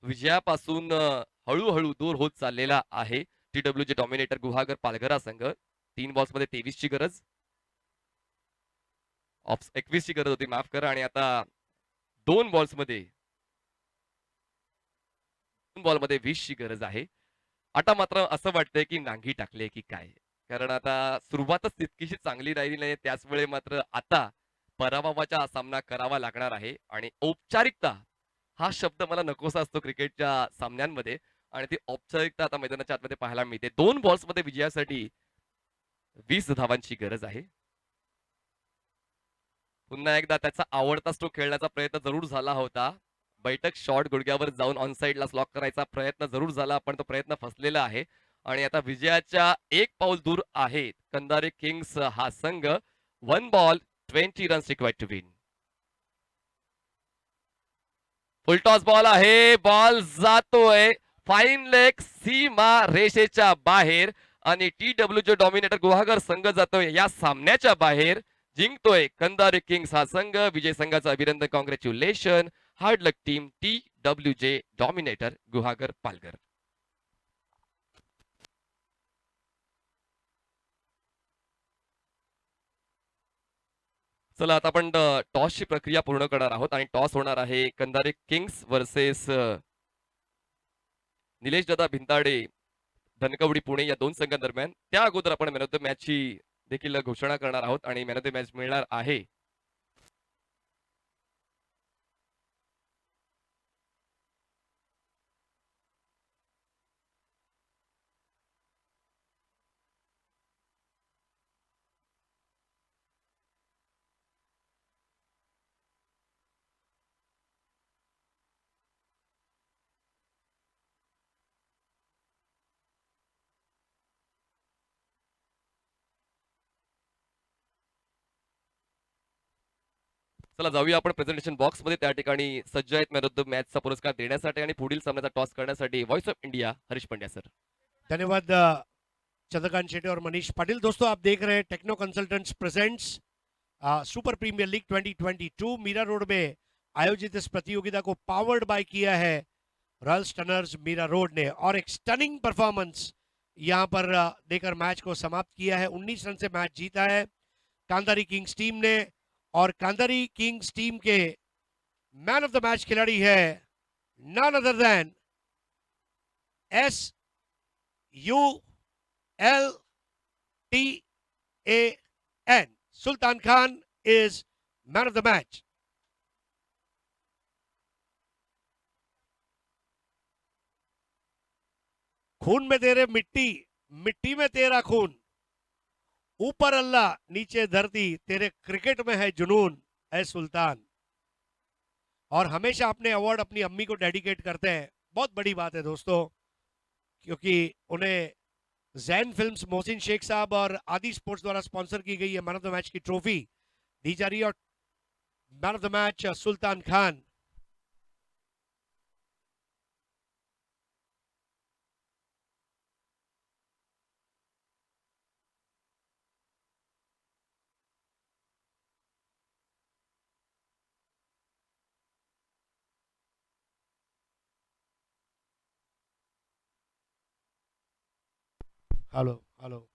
विजयापासून हळूहळू दूर होत चाललेला आहे TWJ डॉमिनेटर गुहागर पालघर संघ. 3 बॉल्स मध्ये 23 ची गरज. 21 ची गरज होती माफ करा. आणि आता 2 बॉल्स मध्ये 20 ची गरज आहे. आता मात्र असं वाटतंय की नांगी टाकले की काय कारण आता सुरुवातच तितकीशी चांगली राहिली नाही. त्याच वेळे मात्र आता पराभवाचा सामना करावा लागणार आहे. आणि औपचारिकता हा शब्द मला नकोसा असतो क्रिकेटच्या सामन्यांमध्ये आणि ती औपचारिकता आता मैदानाच्या आतमध्ये पाहायला मिळते. 2 बॉल्स मध्ये विजयासाठी 20 धावांची गरज आहे. पुन्हा एकदा त्याचा आवडता स्ट्रोक खेळण्याचा प्रयत्न जरूर झाला होता. बैठक शॉट गुडघ्यावर जाऊन ऑन साइडला लॉक करायचा प्रयत्न जरूर झाला, पण तो प्रयत्न फसलेला आहे. आणि आता विजयाच्या एक पाऊल दूर आहे कंधारे किंग्स हा संघ. 1 ball 20 runs required to win. Full toss ball आहे, बॉल जातोय फाईन लेग सीमा रेषेच्या बाहेर आणि TW जो डॉमिनेटर गुहागर संघ जातोय या सामन्याच्या बाहेर. जिंकतोय कंधारे किंग्स हा संघ. विजय संघाचं अभिनंदन, congratulation. Hard luck team TWJ dominator Guhagar Palghar. चला आता आपण टॉसची प्रक्रिया पूर्ण करणार आहोत आणि टॉस होणार आहे कंधारे किंग्स वर्सेस निलेश दादा भिंताडे धनकवडी पुणे या दोन संघांदरम्यान. त्या अगोदर आपण मॅन ऑफ द मॅचची देखील घोषणा करणार आहोत आणि मॅन ऑफ द मॅच मिळणार आहे चला जाऊया आपण प्रेझेंटेशन बॉक्स मध्ये. त्या ठिकाणी सज्ज आहेत मॅन ऑफ द मॅचचा पुरस्कार देण्यासाठी आणि पुढील सामन्याचा टॉस करण्यासाठी voice of India Harish Pandya sir. धन्यवाद चंद्रकांत शेट्टी और मनीष पाटिल. दोस्तों आप देख रहे हैं Techno Consultants presents Super Premier League 2022 Mira Road में आयोजित इस प्रतियोगिता को पावर्ड बाय किया है रॉयल स्टनर्स मीरा रोड ने, और एक स्टनिंग परफॉर्मेंस यहां पर देकर मैच को समाप्त किया है. 19 रन से मैच जीता है कांधारी किंग्स टीम ने, और कांधारी किंग्स टीम के मैन ऑफ द मैच खिलाड़ी है none other than SULTAN. Sultan Khan is man of the match. खून में तेरे मिट्टी, मिट्टी में तेरा खून, ऊपर अल्लाह नीचे धरती, तेरे क्रिकेट में है जुनून ऐ सुल्तान. और हमेशा अपने अवार्ड अपनी अम्मी को डेडिकेट करते हैं. बहुत बड़ी बात है दोस्तों, क्योंकि उन्हें जैन फिल्म्स, मोहसिन शेख साहब और आदि स्पोर्ट्स द्वारा स्पॉन्सर की गई है मैन ऑफ द मैच की ट्रॉफी दी जा रही है. और man of the match Sultan Khan. Hello hello.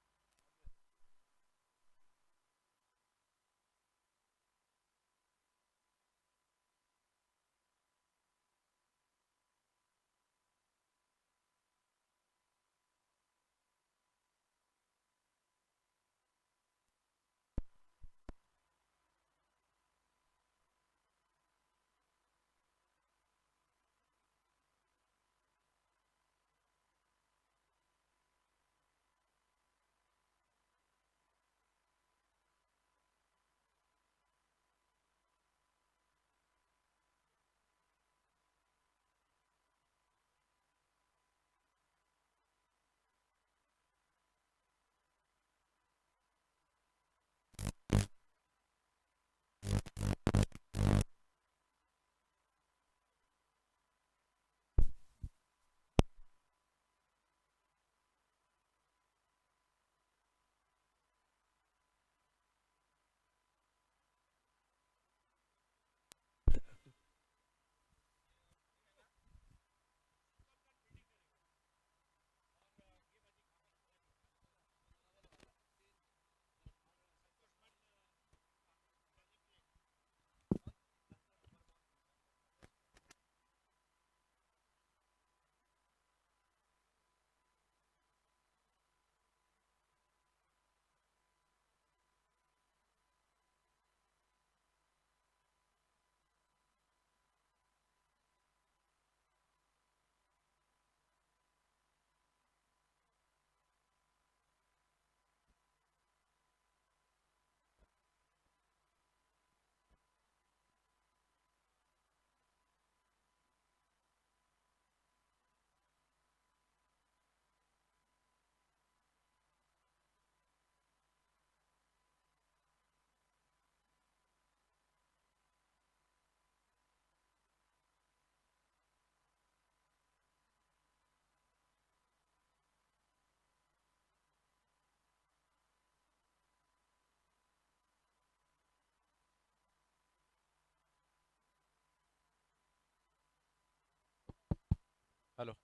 Hello